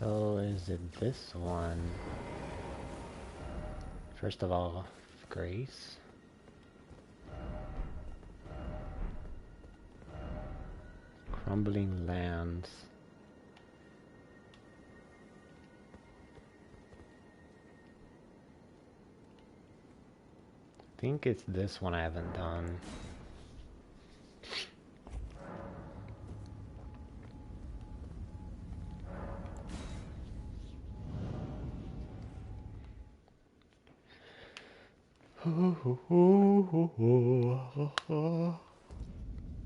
So, is it this one? First of all, Grace. Crumbling lands. I think it's this one I haven't done.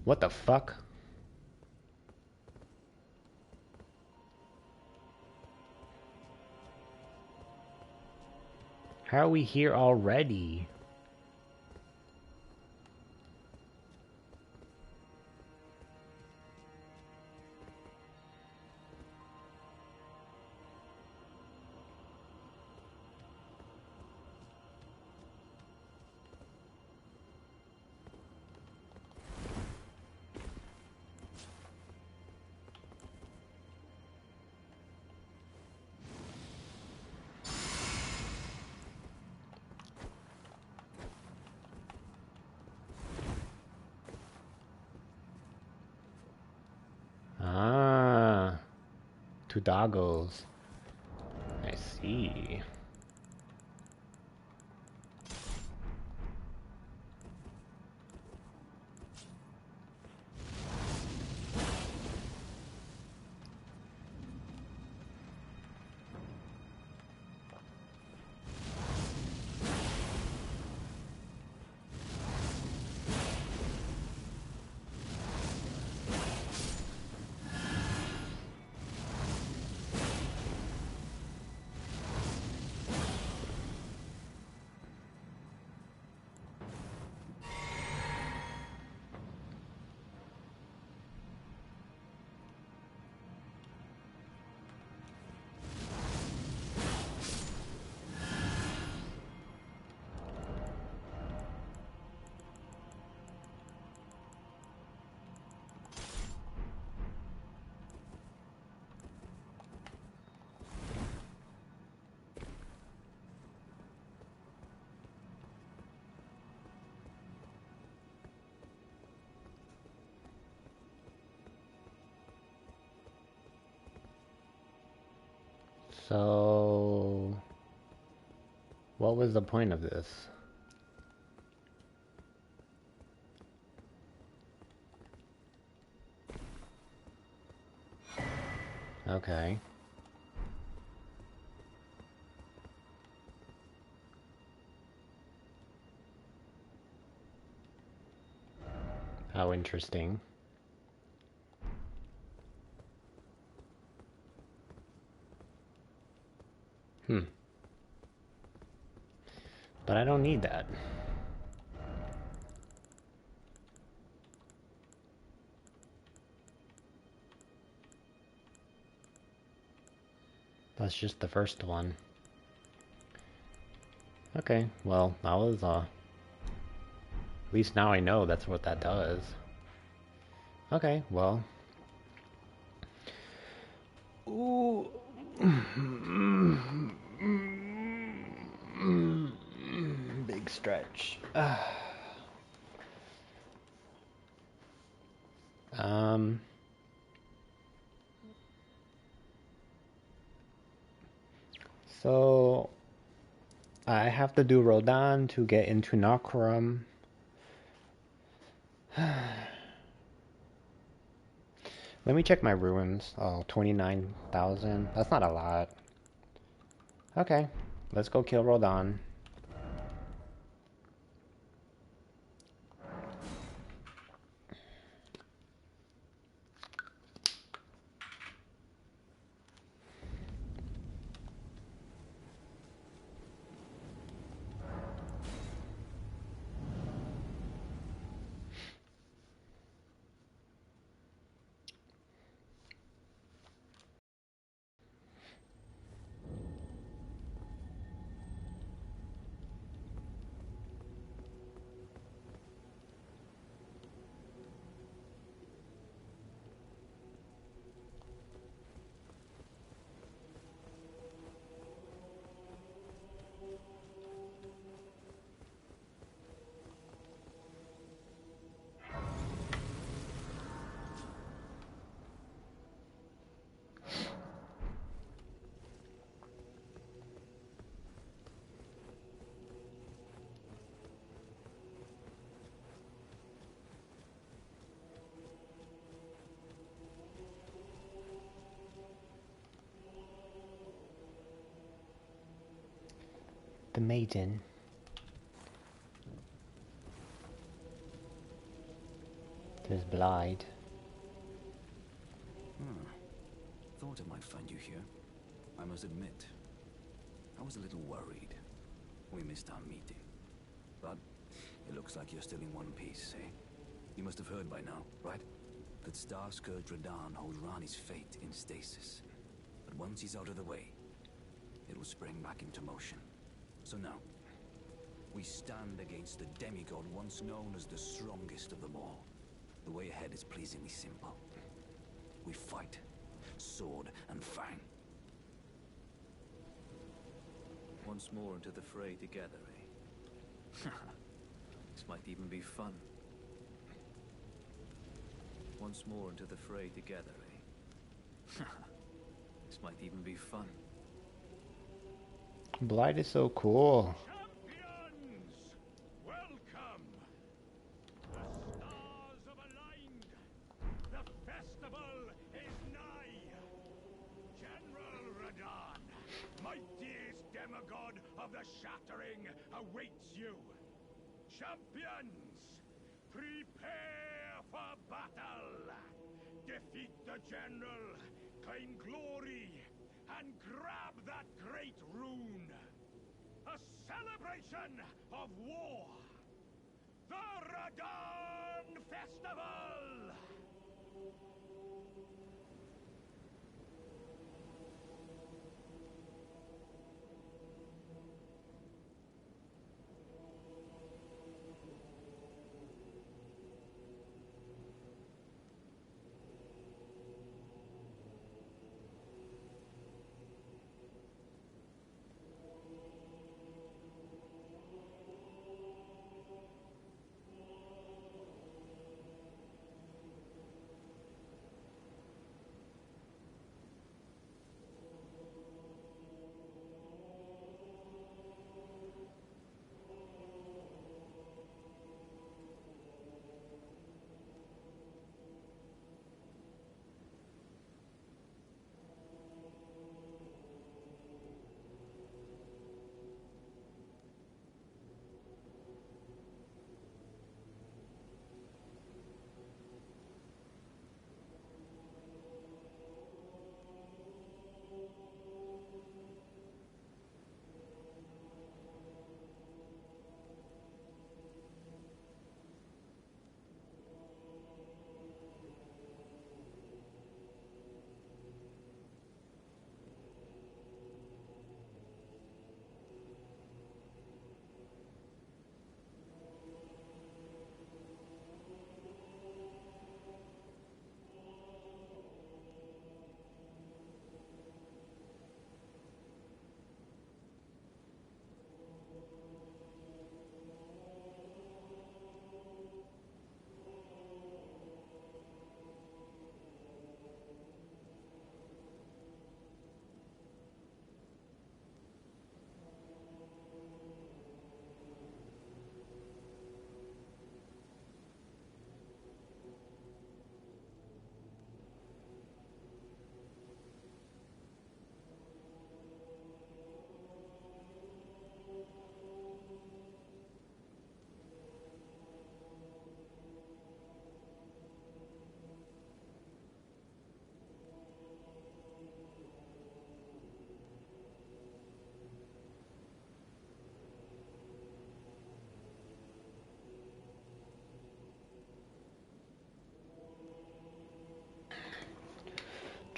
What the fuck? How are we here already? Ah, two doggos. I see. So, what was the point of this? Okay. How interesting. Hmm. But I don't need that. That's just the first one. Okay, well, that was, at least now I know that's what that does. Okay, well. Ooh. Big stretch. Um... So... I have to do Rodan to get into Nokrum. Let me check my ruins. Oh, 29,000. That's not a lot. Okay, let's go kill Rodan. The Maiden. Tis blind. Thought I might find you here. I must admit, I was a little worried. We missed our meeting. But it looks like you're still in one piece, eh? You must have heard by now, right? That Star-Scourge Radahn holds Rani's fate in stasis. But once he's out of the way, it will spring back into motion. So now, we stand against the demigod once known as the strongest of them all. The way ahead is pleasingly simple. We fight, sword and fang. Once more into the fray together, eh? This might even be fun. Once more into the fray together, eh? This might even be fun. Blight is so cool. Champions! Welcome! The stars have aligned. The festival is nigh. General Radahn, mightiest demigod of the Shattering, awaits you. Champions, prepare for battle. Defeat the general, claim glory, and grab that great rune. A celebration of war. The Radahn Festival!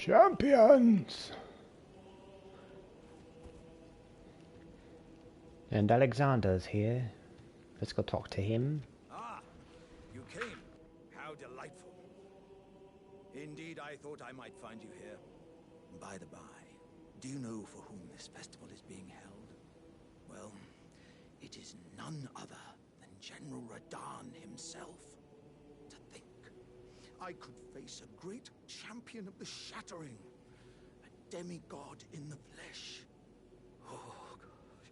Champions! And Alexander's here. Let's go talk to him. Ah, you came. How delightful. Indeed, I thought I might find you here. By the by, do you know for whom this festival is being held? Well, it is none other than General Radahn himself. To think, I could face a great champion of the Shattering, a demigod in the flesh. Oh, gosh.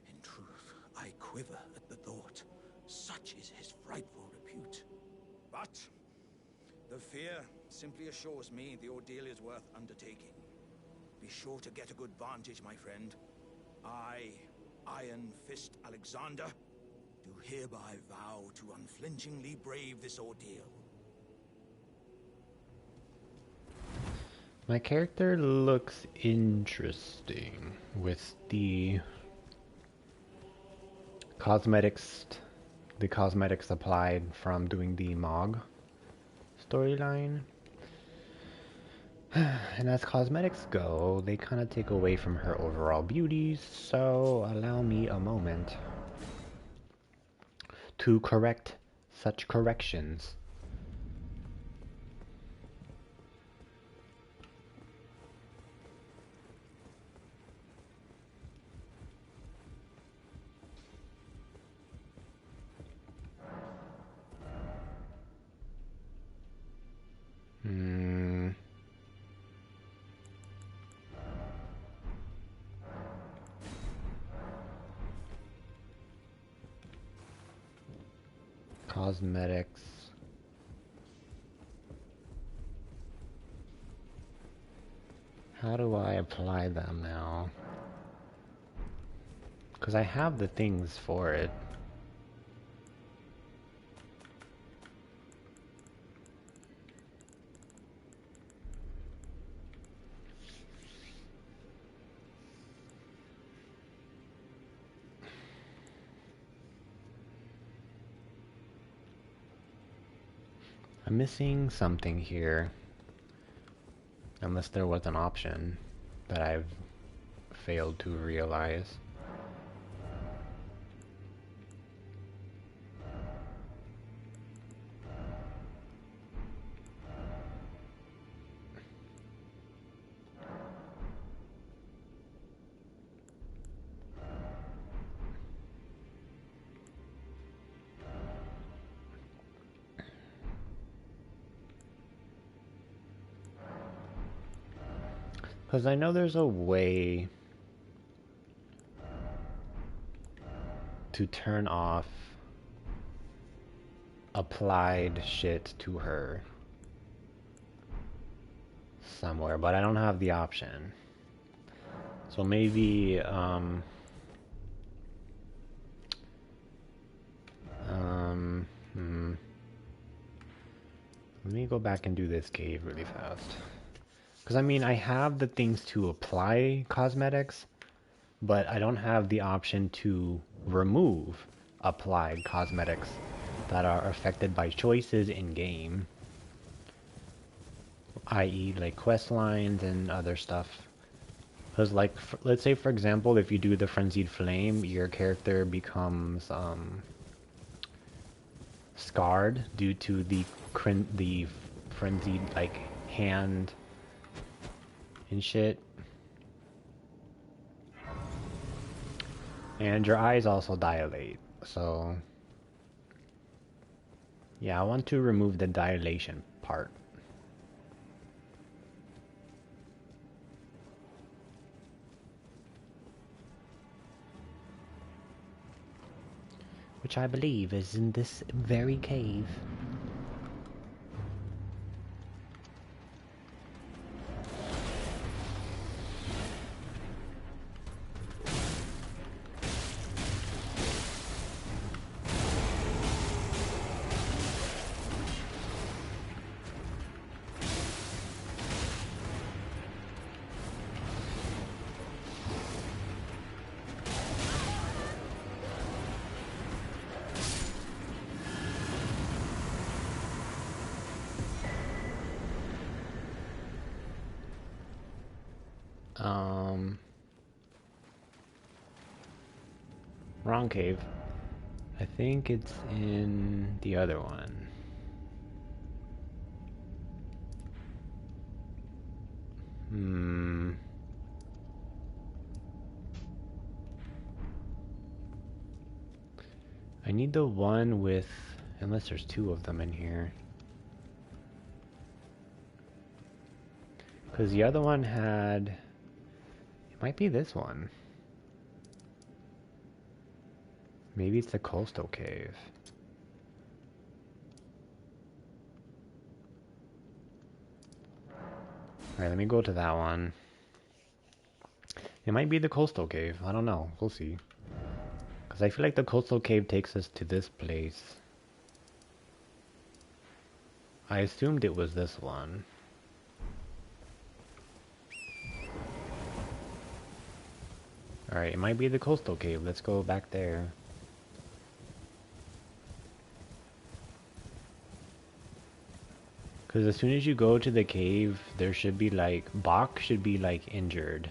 In truth, I quiver at the thought. Such is his frightful repute. But the fear simply assures me the ordeal is worth undertaking. Be sure to get a good vantage, my friend. I, Iron Fist Alexander, do hereby vow to unflinchingly brave this ordeal. My character looks interesting with the cosmetics applied from doing the Mog storyline. And as cosmetics go, they kind of take away from her overall beauty, so allow me a moment to correct such corrections. Cosmetics. How do I apply them now? Because I have the things for it. I'm missing something here. Unless there was an option that I've failed to realize. Because I know there's a way to turn off applied shit to her somewhere, but I don't have the option. So maybe, let me go back and do this cave really fast. Because I mean, I have the things to apply cosmetics, but I don't have the option to remove applied cosmetics that are affected by choices in game, i.e. like quest lines and other stuff. Because like, let's say for example, if you do the Frenzied Flame, your character becomes scarred due to the frenzied like hand and shit. And your eyes also dilate, so yeah, I want to remove the dilation part. Which I believe is in this very cave. Um, wrong cave. I think it's in the other one. I need the one with, unless there's two of them in here. Because the other one had, it might be this one. Maybe it's the coastal cave. Alright, let me go to that one. It might be the coastal cave. I don't know. We'll see. Because I feel like the coastal cave takes us to this place. I assumed it was this one. Alright, it might be the coastal cave. Let's go back there. Because as soon as you go to the cave, there should be like, Bach should be like injured.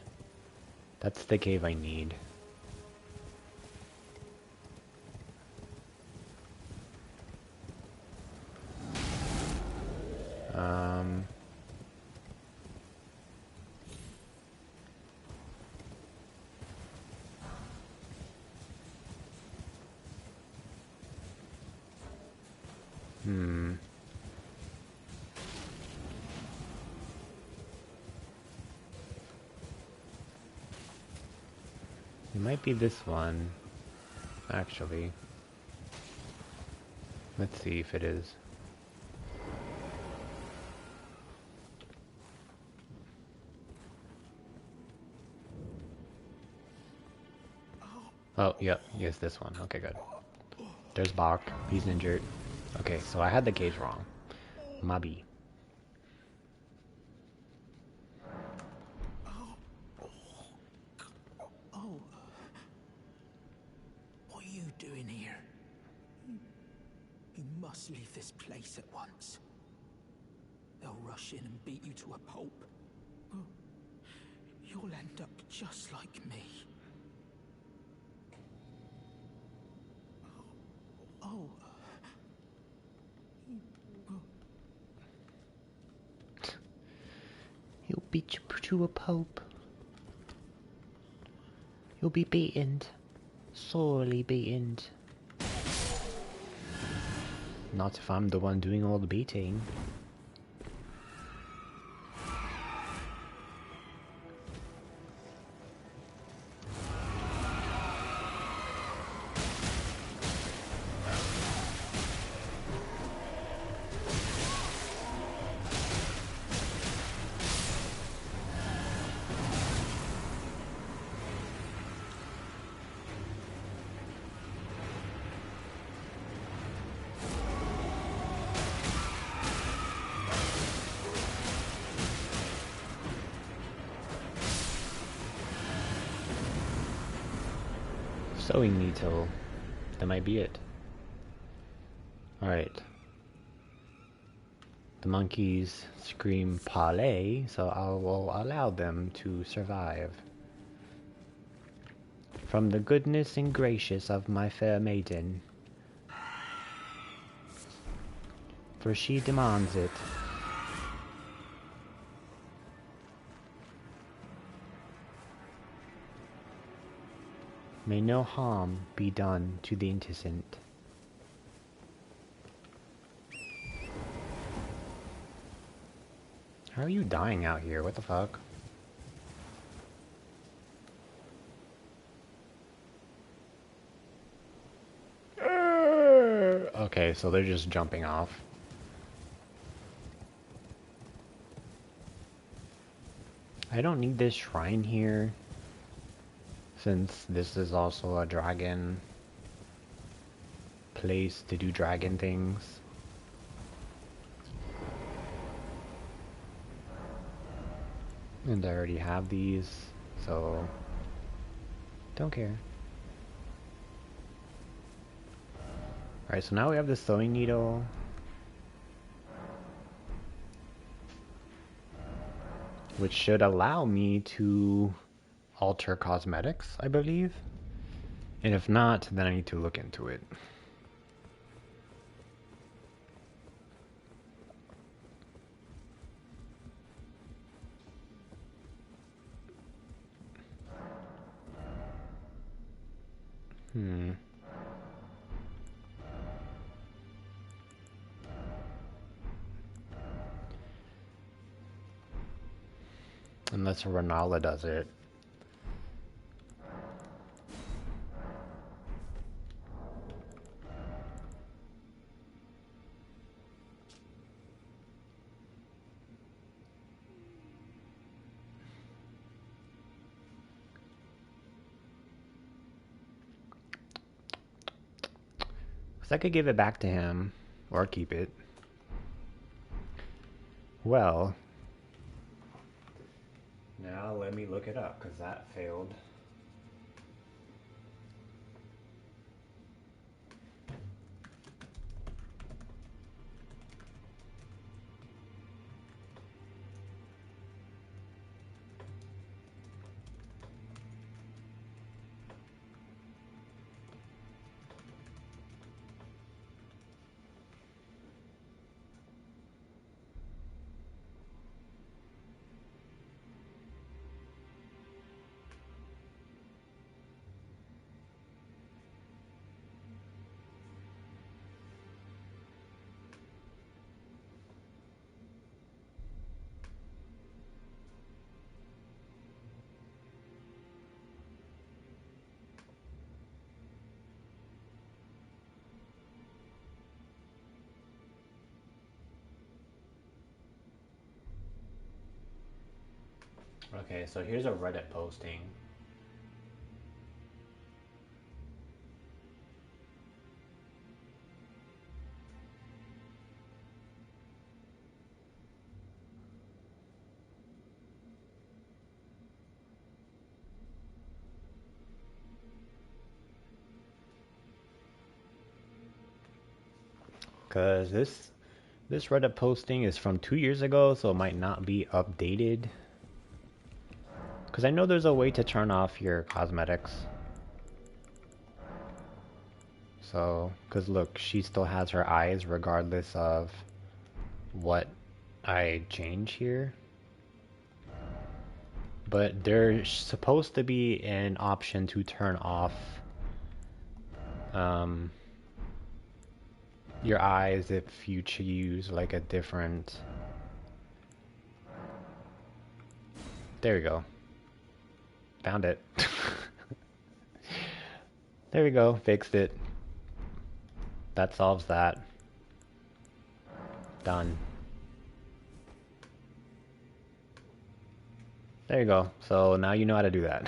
That's the cave I need. It might be this one, actually. Let's see if it is. Oh, yep, yes, this one. Okay, good. There's Bach. He's injured. Okay, so I had the cage wrong. Mabi. Oh. What are you doing here? You must leave this place at once. They'll rush in and beat you to a pulp. You'll end up just like me. Oh. He'll beat you to a pulp. You'll be beaten. Sorely beaten. Not if I'm the one doing all the beating. Sewing needle. That might be it. Alright. The monkeys scream parley, so I will allow them to survive. From the goodness and gracious of my fair maiden. For she demands it. May no harm be done to the innocent. How are you dying out here? What the fuck? Okay, so they're just jumping off. I don't need this shrine here, since this is also a dragon place to do dragon things. And I already have these, so don't care. Alright, so now we have the sewing needle. which should allow me to alter cosmetics, I believe. And if not, then I need to look into it. Unless Renala does it. Because I could give it back to him, or keep it. Well, now let me look it up, because that failed. Okay, so here's a Reddit posting. Because this Reddit posting is from 2 years ago, so it might not be updated. Because I know there's a way to turn off your cosmetics. So, because look, she still has her eyes regardless of what I change here. But there's supposed to be an option to turn off your eyes if you choose like a different... There we go. Found it. There we go, fixed it. That solves that. Done. There you go. So now you know how to do that.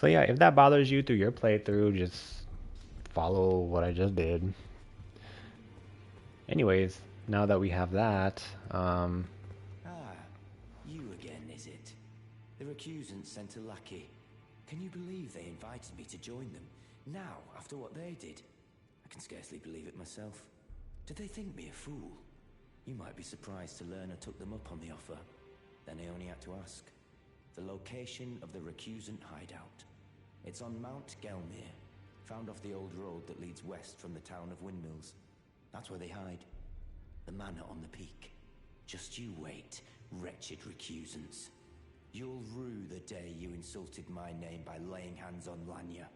So yeah, if that bothers you through your playthrough, just follow what I just did. Anyways, now that we have that, You again, is it? The recusants sent a lackey. Can you believe they invited me to join them? Now, after what they did? I can scarcely believe it myself. Did they think me a fool? You might be surprised to learn I took them up on the offer. Then I only had to ask. The location of the recusant hideout. It's on Mount Gelmir, found off the old road that leads west from the town of Windmills. That's where they hide. The manor on the peak. Just you wait, wretched recusants. You'll rue the day you insulted my name by laying hands on Lanya.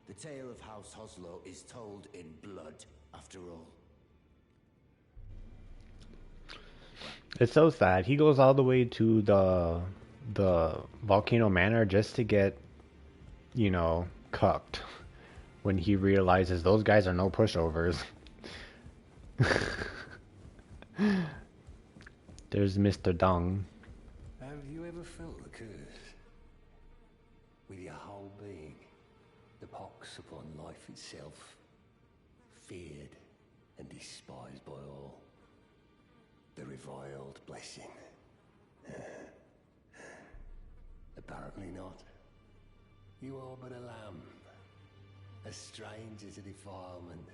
The tale of House Hoslow is told in blood, after all. it's so sad. He goes all the way to the Volcano Manor just to get, you know, cucked when he realizes those guys are no pushovers. There's Mr. Dung. Have you ever felt the curse? With your whole being, the pox upon life itself, feared and despised by all. The reviled blessing. Apparently not. You are but a lamb, a stranger to defilement,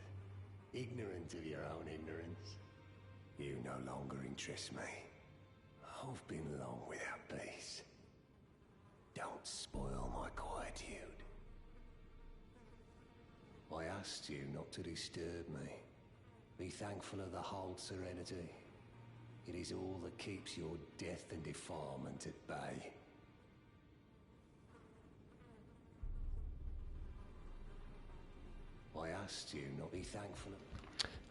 ignorant of your own ignorance. You no longer interest me. I've been long without peace. Don't spoil my quietude. I asked you not to disturb me. Be thankful of the hold serenity. It is all that keeps your death and defilement at bay. I asked you not to be thankful.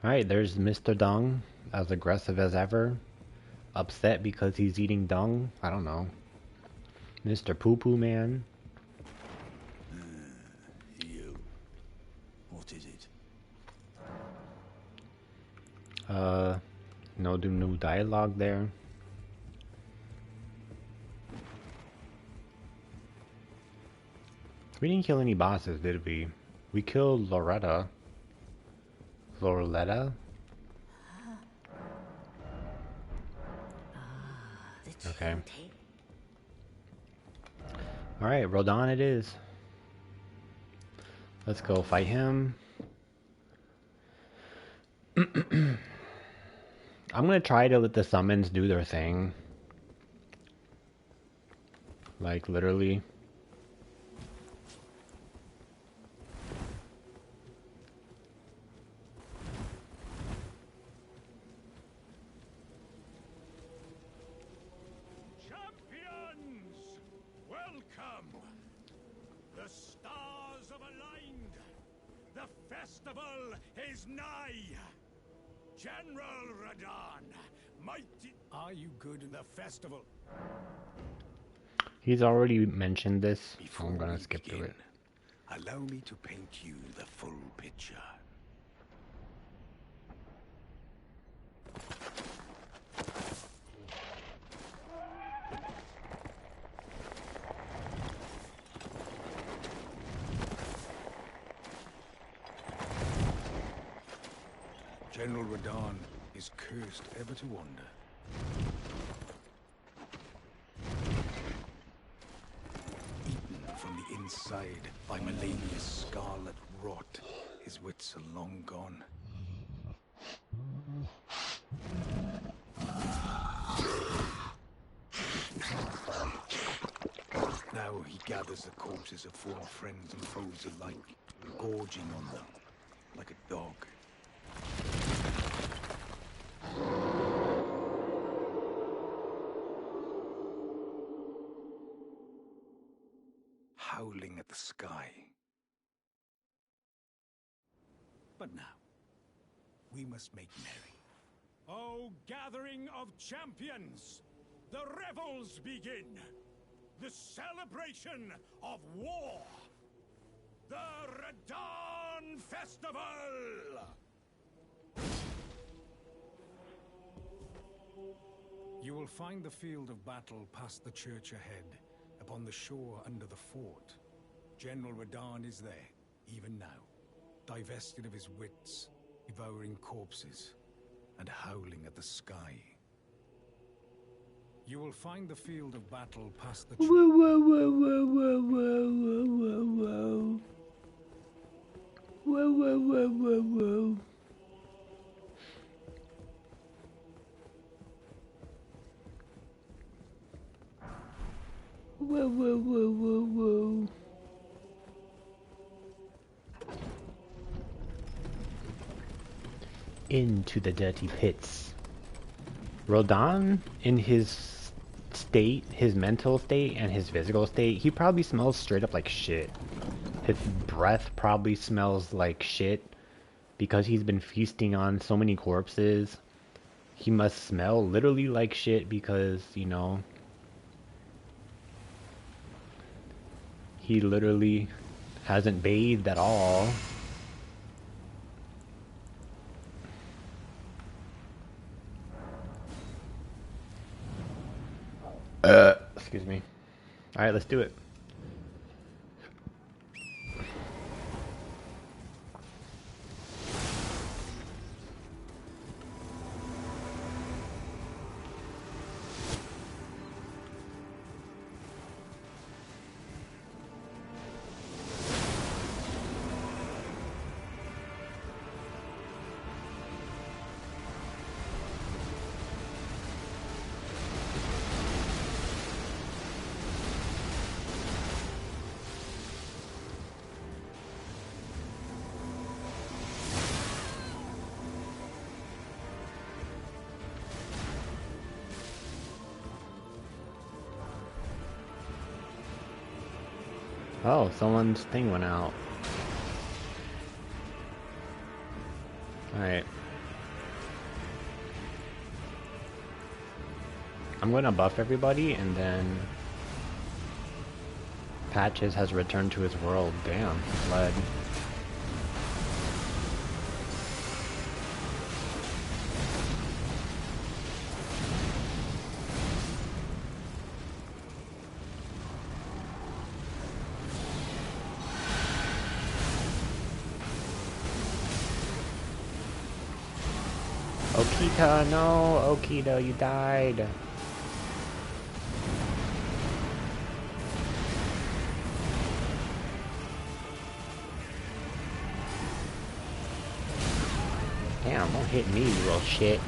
Alright, there's Mr. Dung, as aggressive as ever. Upset because he's eating dung? I don't know. Mr. Poo Poo Man. You. What is it? No new dialogue there. We didn't kill any bosses, did we? We killed Loretta. Loretta? Okay. Alright, Rodon it is. Let's go fight him. I'm gonna try to let the summons do their thing. Like, literally. Champions! Welcome! The stars have aligned. The festival is nigh. General Radon, mighty... Are you good in the festival? He's already mentioned this, so Before I'm gonna we skip through begin, it. allow me to paint you the full picture. General Radon is cursed ever to wander. Eaten from the inside by Melania's scarlet rot, his wits are long gone. Now he gathers the corpses of former friends and foes alike, gorging on them like a dog. Howling at the sky. But now, we must make merry. O gathering of champions! The revels begin! The celebration of war! The Radon Festival! You will find the field of battle past the church ahead, upon the shore under the fort. General Radon is there, even now, divested of his wits, devouring corpses, and howling at the sky. You will find the field of battle past the church. Whoa, whoa, whoa, whoa, whoa, whoa, whoa, whoa, whoa. Whoa, whoa, whoa, whoa, whoa. Whoa, whoa, whoa, whoa, whoa. Into the dirty pits. Rodon, in his state, his mental state and his physical state, he probably smells straight up like shit. His breath probably smells like shit because he's been feasting on so many corpses. He must smell literally like shit because, you know, he literally hasn't bathed at all. Excuse me. Alright, let's do it. Oh, someone's thing went out. Alright. I'm gonna buff everybody and then Patches has returned to his world. Damn, fled. Okita, no! Okita, you died! Damn, don't hit me, you little shit.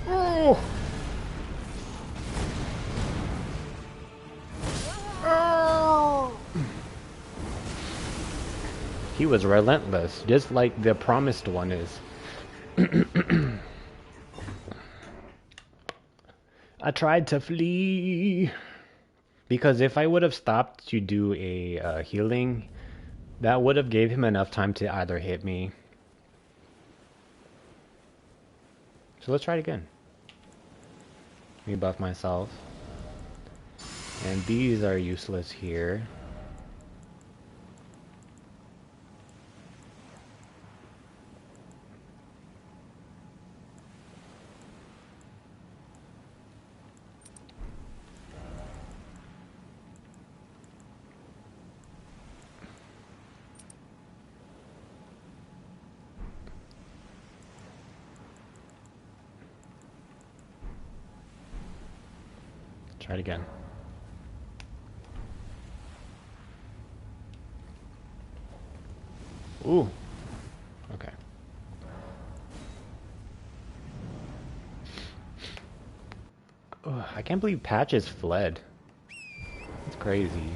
Oh! He was relentless, just like the promised one is. I tried to flee. Because if I would have stopped to do a healing, that would have gave him enough time to either hit me. So let's try it again. Let me buff myself. And these are useless here. Try it again. Ooh. Okay. Ugh, I can't believe Patches fled. That's crazy.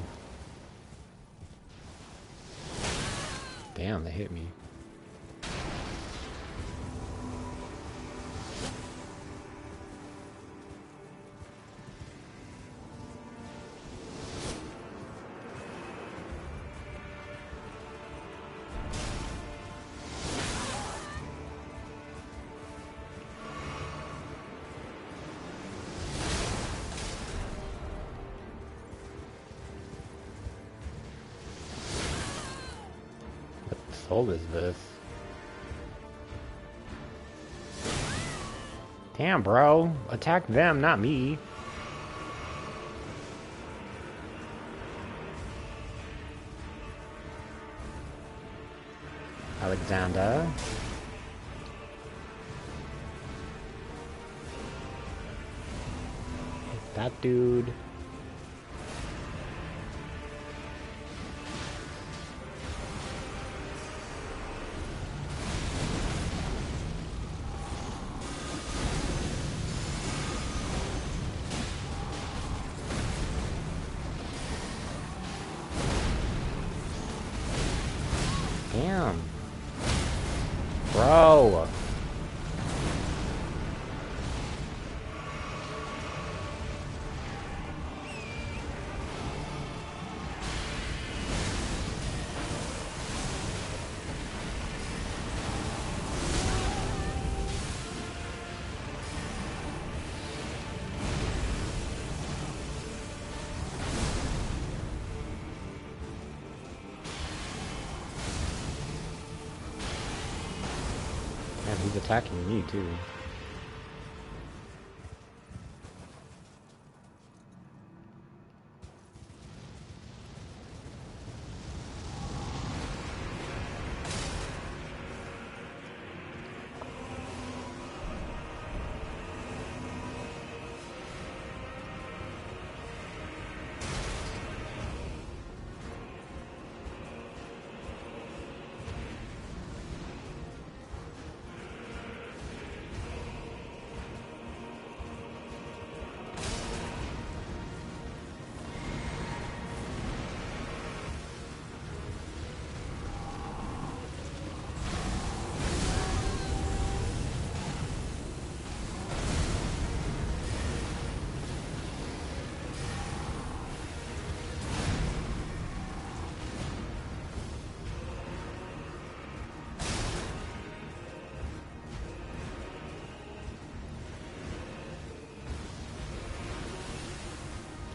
Damn, they hit me. What soul is this? Damn, bro. Attack them, not me. Alexander. Hit that dude. Damn. Bro. Man, he's attacking me too.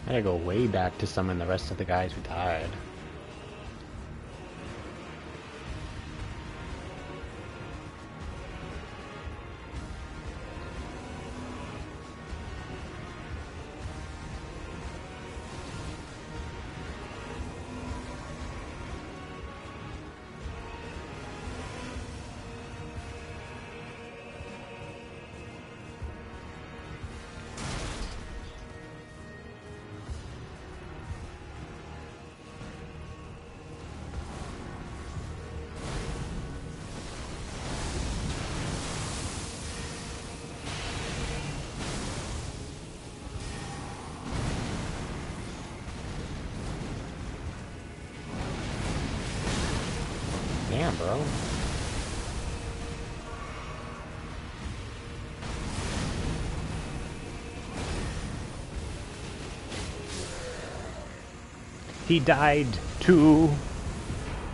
I gotta go way back to summon the rest of the guys who died. Damn, bro. He died too.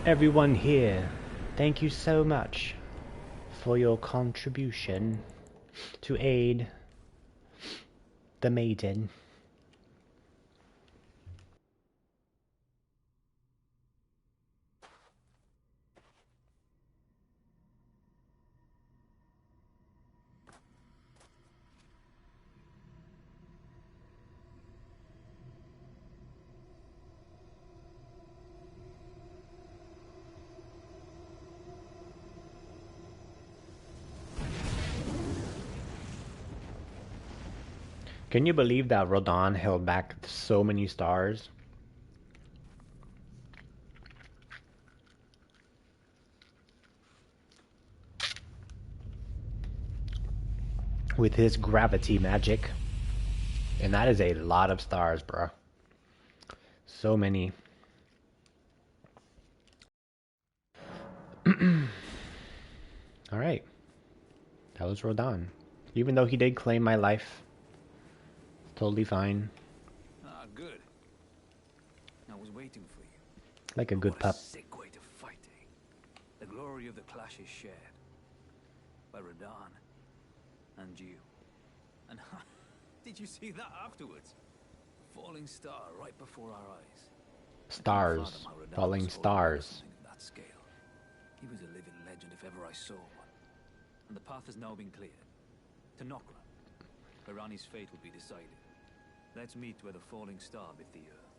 Everyone here, thank you so much for your contribution to aid the Maiden. Can you believe that Rodan held back so many stars? With his gravity magic. And that is a lot of stars, bro. So many. Alright. That was Rodan. Even though he did claim my life. Totally fine. Ah, good. I was waiting for you. Like a good What a pup. sick way to fight, eh? The glory of the clash is shared by Radahn and you. And did you see that afterwards? Falling star right before our eyes. Stars. Falling stars. That scale. He was a living legend if ever I saw one. And the path has now been cleared. To Nokra, where Rani's fate will be decided. Let's meet where the falling star bit the earth.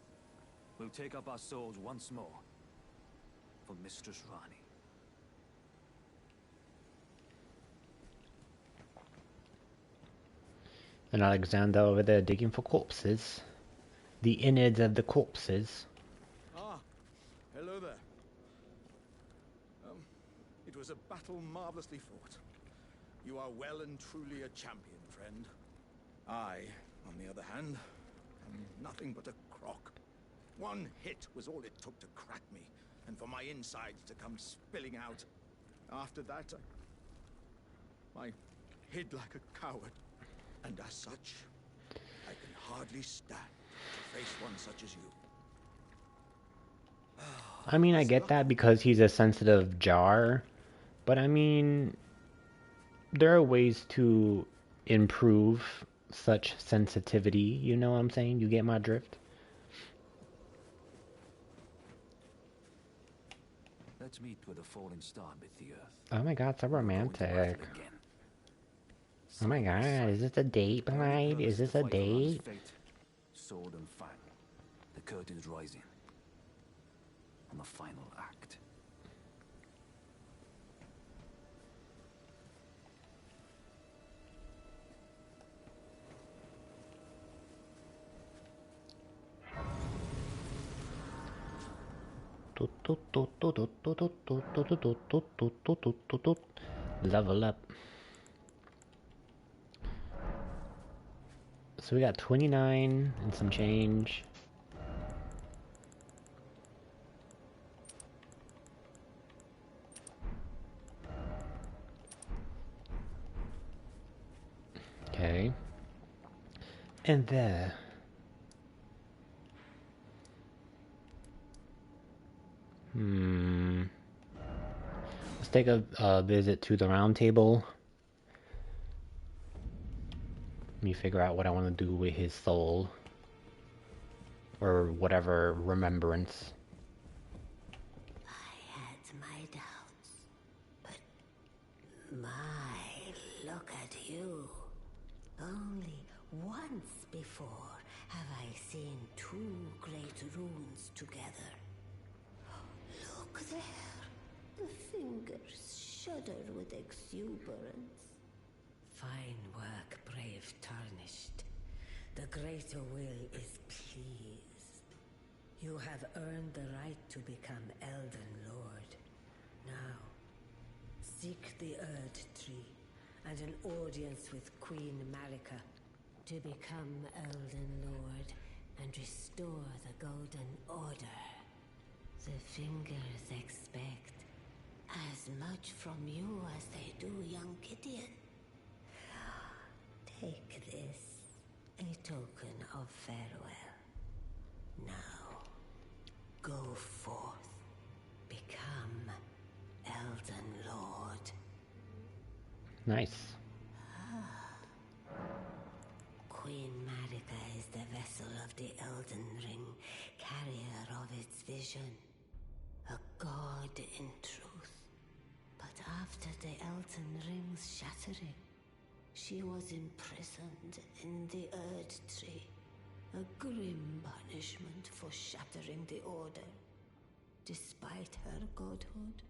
We'll take up our souls once more for Mistress Rani. And Alexander over there digging for corpses. The innards of the corpses. Ah, hello there. It was a battle marvelously fought. You are well and truly a champion, friend. I, on the other hand, am nothing but a crock. One hit was all it took to crack me, and for my insides to come spilling out. After that, I hid like a coward. And as such, I can hardly stand to face one such as you. I mean, I get that because he's a sensitive jar. But I mean, there are ways to improve such sensitivity. You know what I'm saying? You get my drift? Let's meet where the falling star bit the earth. Oh my god, so romantic. Oh my god, is this a date, Bride? Is this a date? Sword and fang. The curtains rising. On the final act. Level up. So we got 29 and some change. Okay. And there. Let's take a visit to the round table. Let me figure out what I want to do with his soul. or whatever remembrance. I had my doubts, but look at you. Only once before have I seen two great runes together. Look there. The fingers shudder with exuberance. Fine work, brave Tarnished. The greater will is pleased. You have earned the right to become Elden Lord. Now, seek the Erd Tree and an audience with Queen Marika to become Elden Lord and restore the Golden Order. The fingers expect as much from you as they do young Gideon. Take this, a token of farewell. Now, go forth, become Elden Lord. Nice. Queen Marika is the vessel of the Elden Ring, carrier of its vision. A god in truth. But after the Elden Ring's shattering, she was imprisoned in the Erd Tree. A grim punishment for shattering the Order, despite her godhood.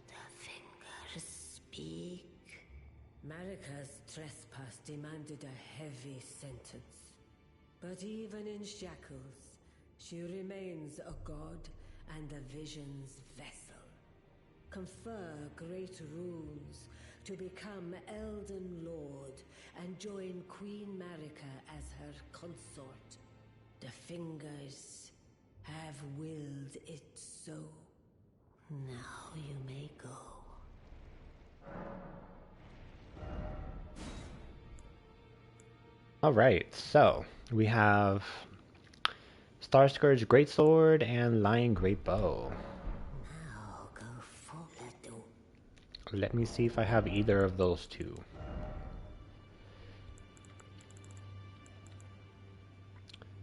The fingers speak. Marika's trespass demanded a heavy sentence. But even in shackles, she remains a god and the Vision's vessel. Confer great runes to become Elden Lord and join Queen Marika as her consort. The fingers have willed it so. Now you may go. Alright, so we have Starscourge Greatsword and Lion Great Bow. Now go forward. Let me see if I have either of those two.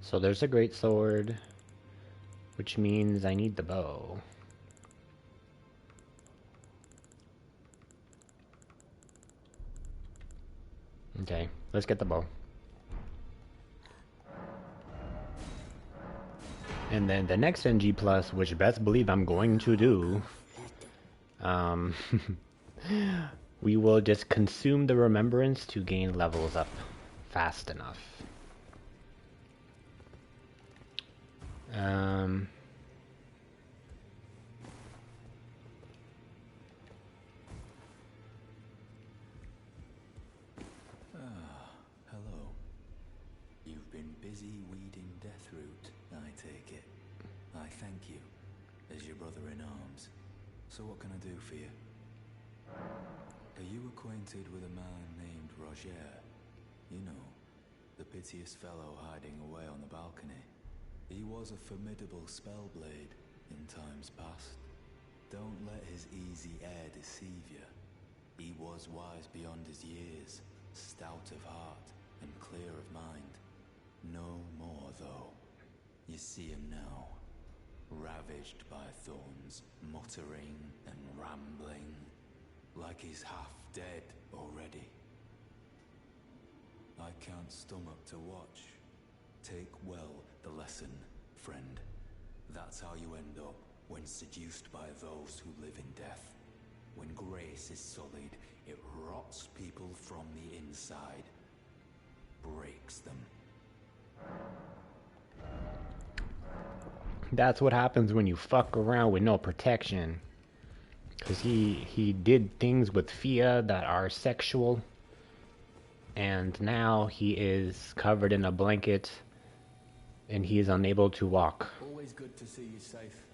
So there's a Greatsword, which means I need the bow. Okay, let's get the bow. And then the next NG plus, which best believe I'm going to do, we will just consume the remembrance to gain levels up fast enough. Hello. You've been busy weeding Deathroot, I take it. I thank you, as your brother in arms. So what can I do for you? Are you acquainted with a man named Roger? You know, the piteous fellow hiding away on the balcony. He was a formidable spellblade in times past. Don't let his easy air deceive you. He was wise beyond his years, stout of heart and clear of mind. No more, though. You see him now, ravaged by thorns, muttering and rambling, like he's half dead already. I can't stomach to watch. Take well the lesson, friend. That's how you end up when seduced by those who live in death. When grace is sullied, it rots people from the inside, breaks them. That's what happens when you fuck around with no protection. Because he did things with Fia that are sexual. And now he is covered in a blanket. And he is unable to walk. Always good to see you safe.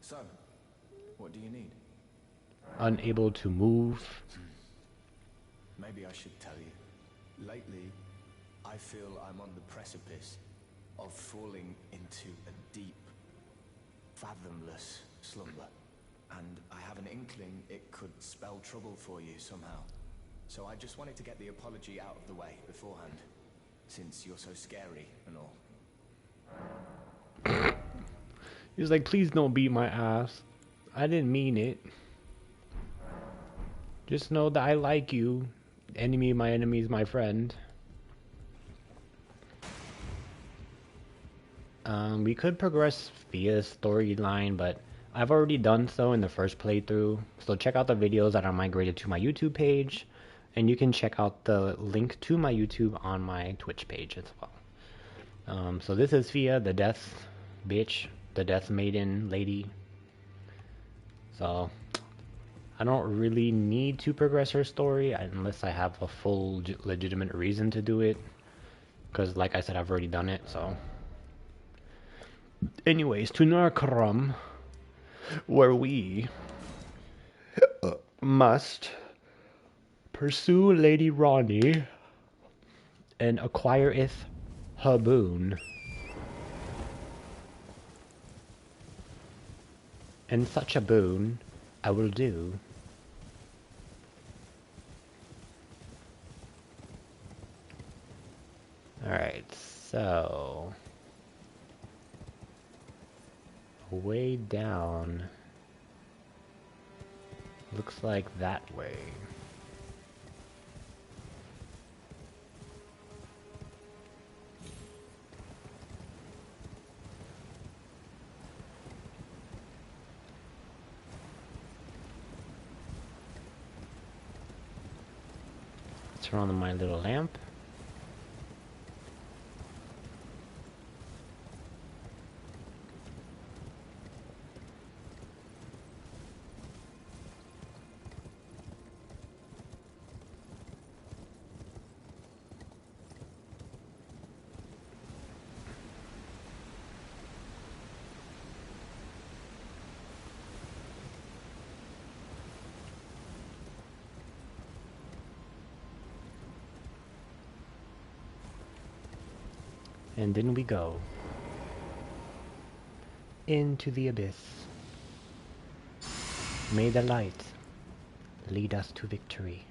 So, what do you need? Unable to move. Maybe I should tell you. Lately, I feel I'm on the precipice of falling into a deep, fathomless slumber. And I have an inkling it could spell trouble for you somehow. So I just wanted to get the apology out of the way beforehand. since you're so scary and all. He's like, please don't beat my ass. I didn't mean it. Just know that I like you. Enemy of my enemy is my friend. We could progress via storyline, but I've already done so in the first playthrough. So check out the videos that are migrated to my YouTube page, and you can check out the link to my YouTube on my Twitch page as well. So this is Fia, the death bitch, the death maiden lady. So I don't really need to progress her story unless I have a full legitimate reason to do it, because like I said, I've already done it. So anyways, to Narkram, where we must pursue Lady Ronnie and acquireth her boon. And such a boon I will do. Alright, so way down looks like that way. Turn on my little lamp. And then we go into the abyss. May the light lead us to victory.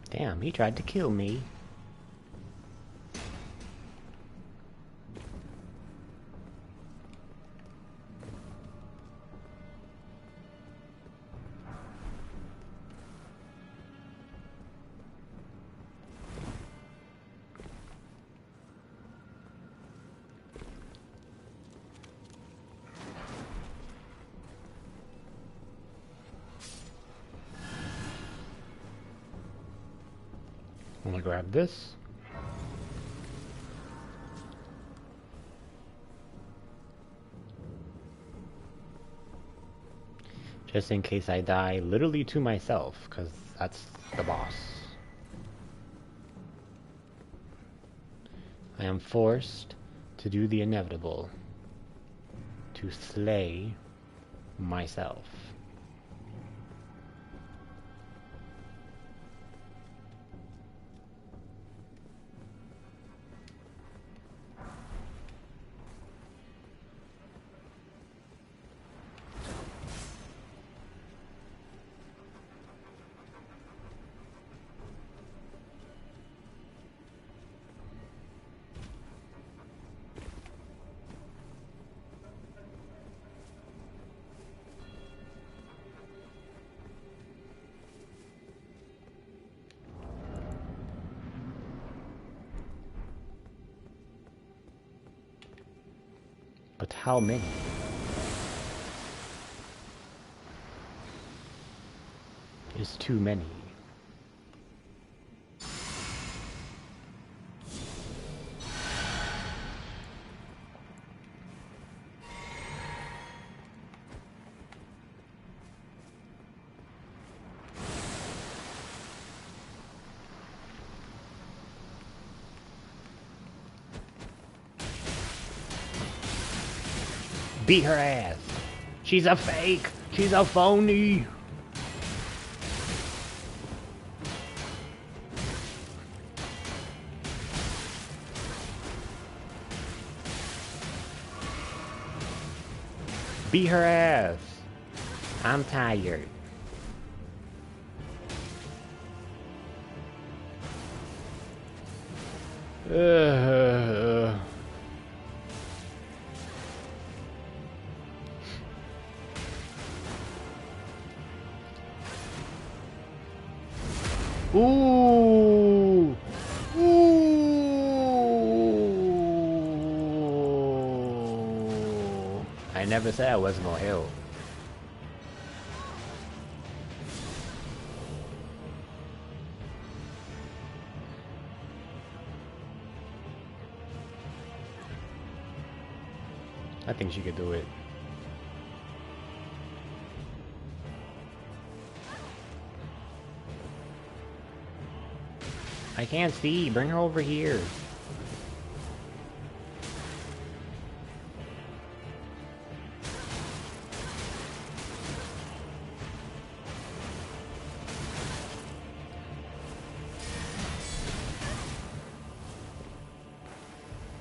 Damn, he tried to kill me. I'm gonna grab this. Just in case I die literally to myself, because that's the boss. I am forced to do the inevitable. To slay myself. But how many? Is too many. Beat her ass. She's a fake. She's a phony. Beat her ass. I'm tired. Ooh. Ooh. I never said I wasn't gonna help. I think she could do it. I can't see. Bring her over here.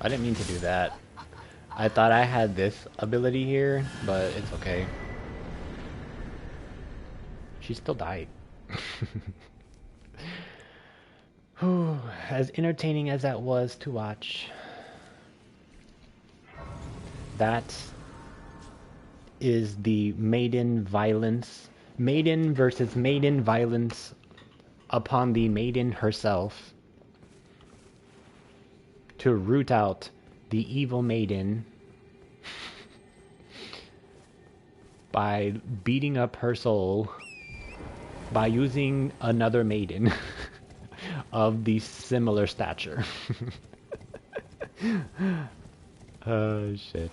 I didn't mean to do that. I thought I had this ability here, but it's okay. She still died. Whew, as entertaining as that was to watch, that is the Maiden violence. Maiden versus Maiden violence upon the Maiden herself to root out the evil Maiden by beating up her soul by using another Maiden of the similar stature. Oh shit.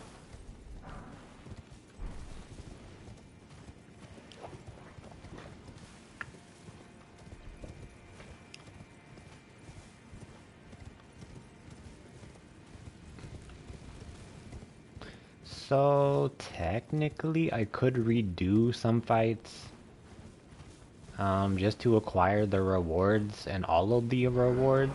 So technically I could redo some fights just to acquire the rewards and all of the rewards.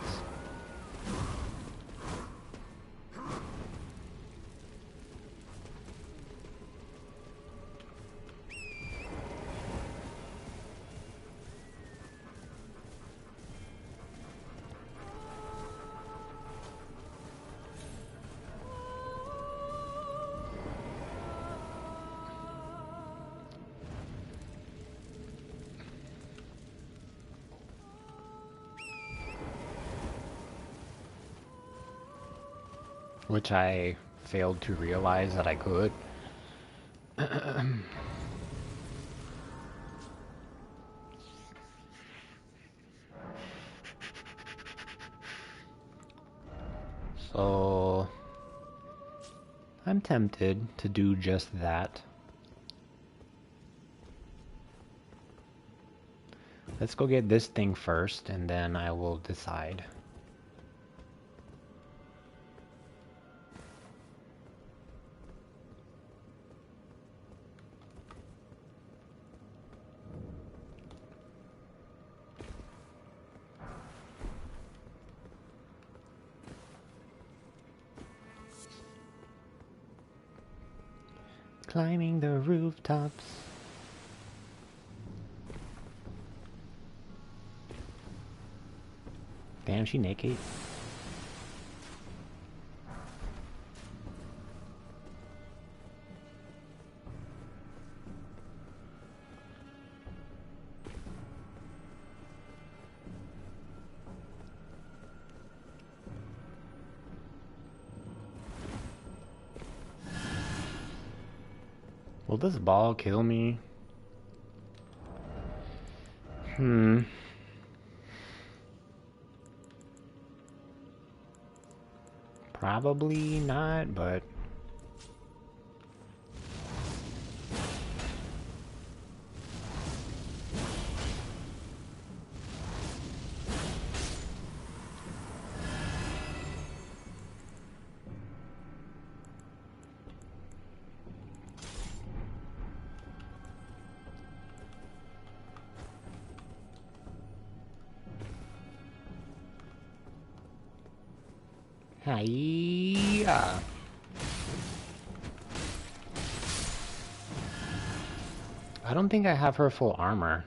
Which I failed to realize that I could. So I'm tempted to do just that. Let's go get this thing first and then I will decide. Climbing the rooftops. Damn, she naked. Will this ball kill me? Hmm. Probably not, but... Hiya. I don't think I have her full armor.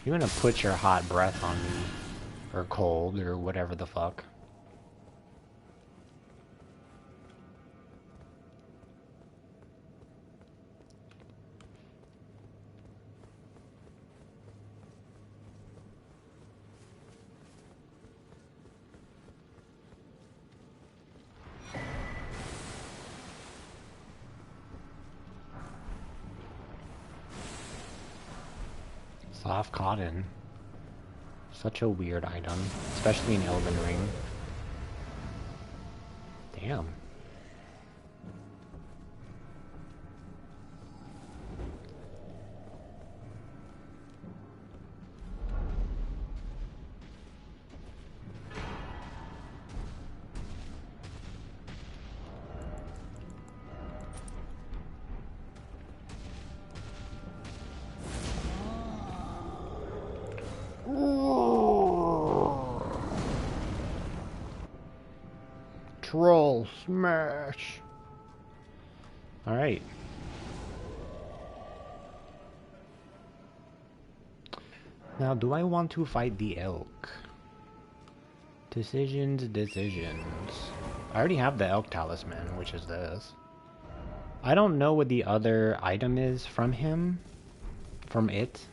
You're gonna put your hot breath on me. Or cold, or whatever the fuck. Soft cotton. Such a weird item, especially in Elden Ring. Damn. Troll smash. All right. Now, do I want to fight the elk? Decisions. I already have the elk talisman, which is this. I don't know what the other item is from him. From it.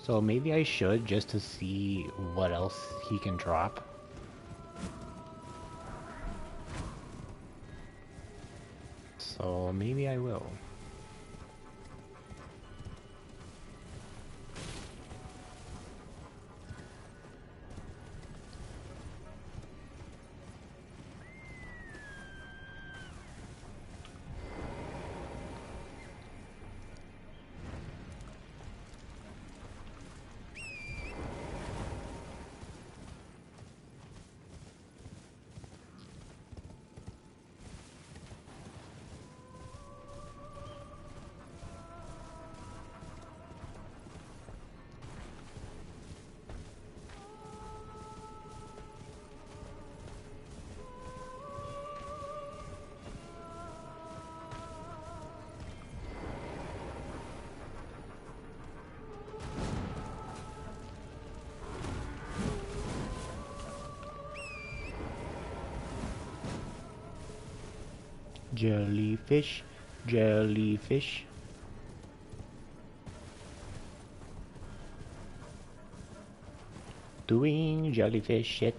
So maybe I should, just to see what else he can drop. So maybe I will. Jellyfish, jellyfish. Doing jellyfish shit.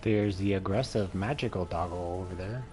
There's the aggressive magical doggo over there.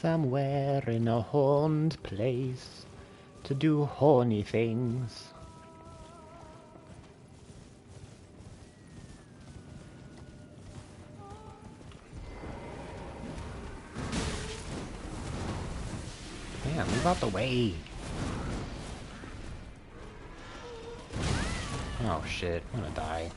somewhere in a horned place to do horny things. Damn, move out the way. Oh shit, I'm gonna die.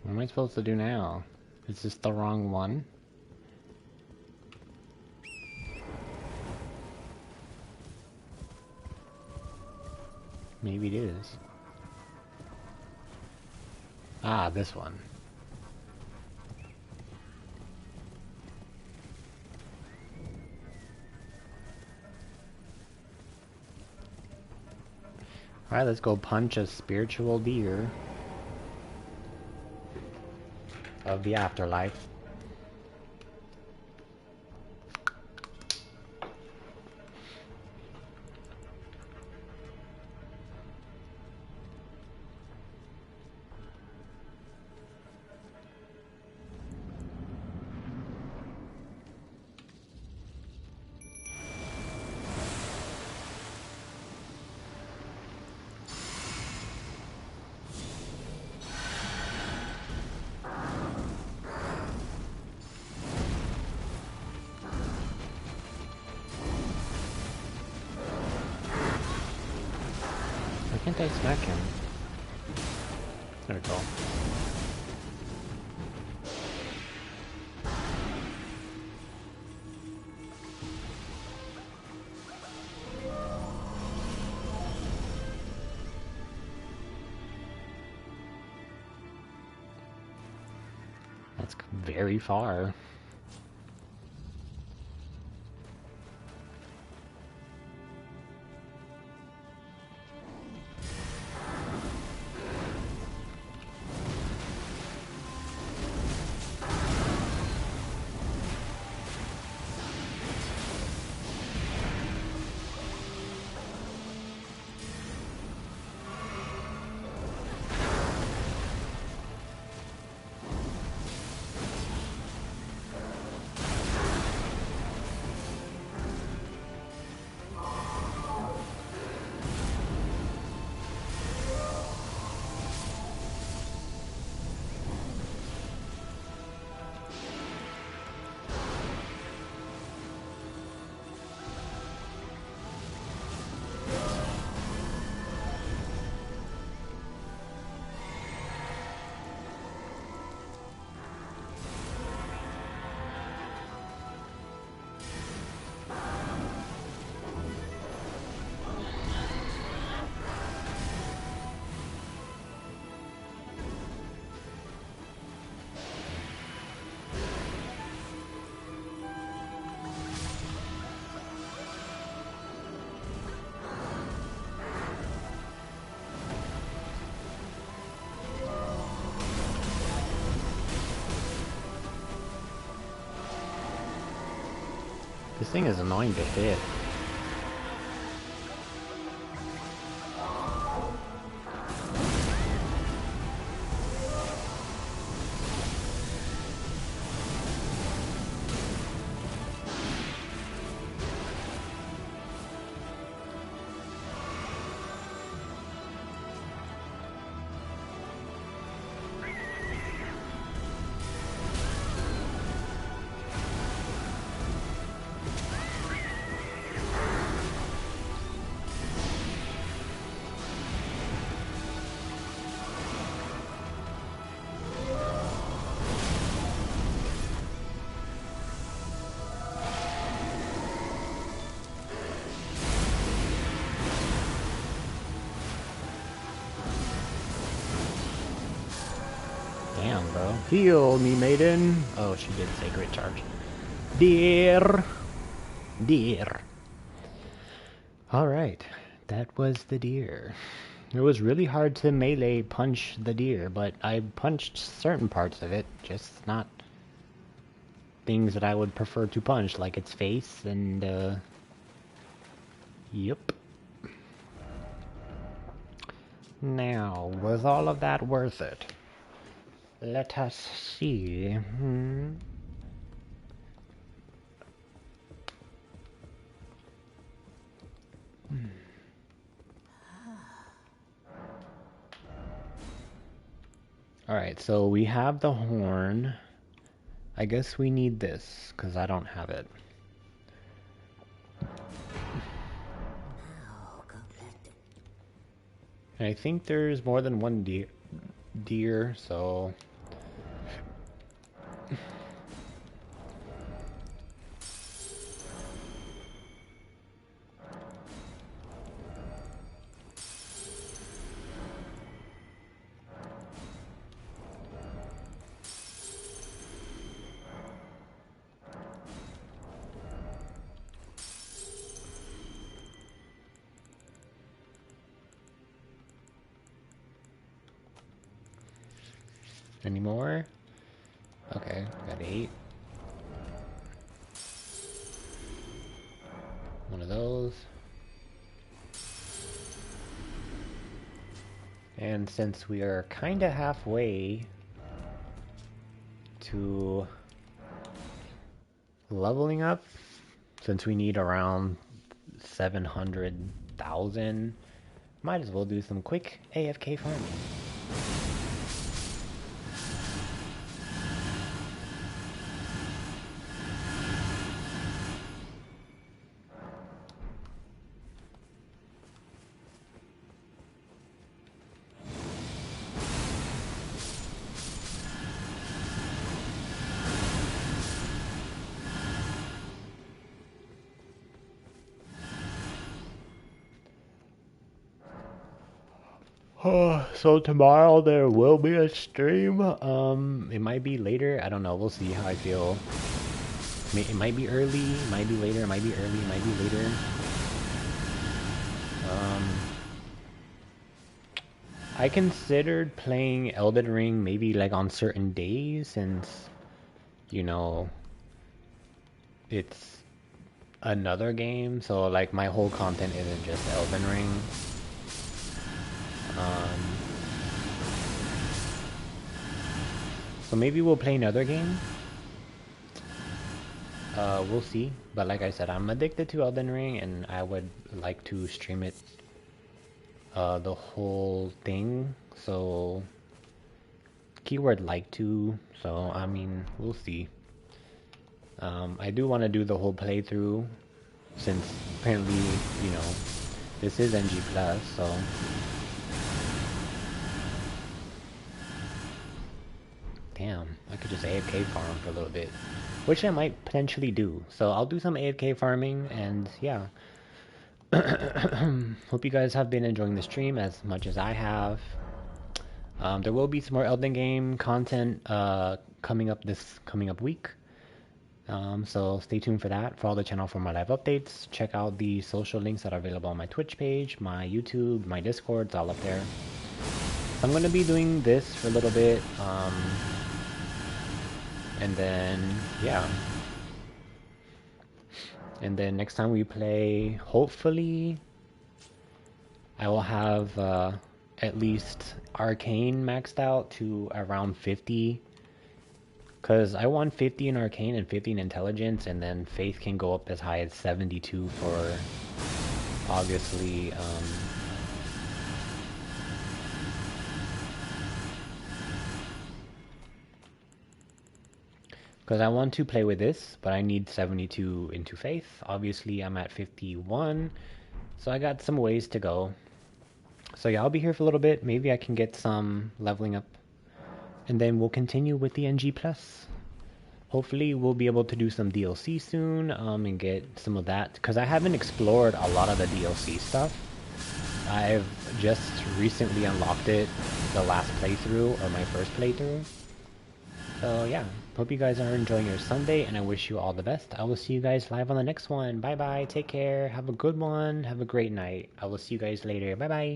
What am I supposed to do now? Is this the wrong one? Maybe it is. Ah, this one. Alright, let's go punch a spiritual deer of the afterlife. Why can't I smack him? There we go. That's very far. This thing is annoying to hit. Heal me, Maiden. Oh, she did say great charge. Deer. Deer. Alright, that was the deer. It was really hard to melee punch the deer, but I punched certain parts of it, just not things that I would prefer to punch, like its face and, yep. Now, was all of that worth it? Let us see. Alright, so we have the horn. I guess we need this, because I don't have it. And I think there's more than one deer, so... Any more? Okay, got 8. One of those. And since we are kinda halfway to leveling up, since we need around 700,000, might as well do some quick AFK farming. So tomorrow there will be a stream. It might be later. I don't know. We'll see how I feel. It might be early. It might be later. It might be early. It might be later. I considered playing Elden Ring maybe like on certain days, since, you know, it's another game. So like my whole content isn't just Elden Ring. So maybe we'll play another game. We'll see. But like I said, I'm addicted to Elden Ring, and I would like to stream it, the whole thing. So, keyword like to. So, I mean, we'll see. I do want to do the whole playthrough, since apparently, you know, this is NG+, so... Damn, I could just AFK farm for a little bit, which I might potentially do. So I'll do some AFK farming, and yeah. Hope you guys have been enjoying the stream as much as I have. There will be some more Elden game content coming up week. So stay tuned for that. Follow the channel for more live updates. Check out the social links that are available on my Twitch page, my YouTube, my Discord. It's all up there. I'm going to be doing this for a little bit. And then, yeah. And then next time we play, hopefully, I will have at least Arcane maxed out to around 50. Because I want 50 in Arcane and 50 in Intelligence, and then Faith can go up as high as 72 for, obviously, because I want to play with this, but I need 72 into Faith. Obviously, I'm at 51, so I got some ways to go. So yeah, I'll be here for a little bit. Maybe I can get some leveling up. And then we'll continue with the NG+. Hopefully, we'll be able to do some DLC soon, and get some of that. Because I haven't explored a lot of the DLC stuff. I've just recently unlocked it the last playthrough, or my first playthrough. So yeah, hope you guys are enjoying your Sunday, and I wish you all the best. I will see you guys live on the next one. Bye bye, take care, have a good one, have a great night. I will see you guys later. Bye bye.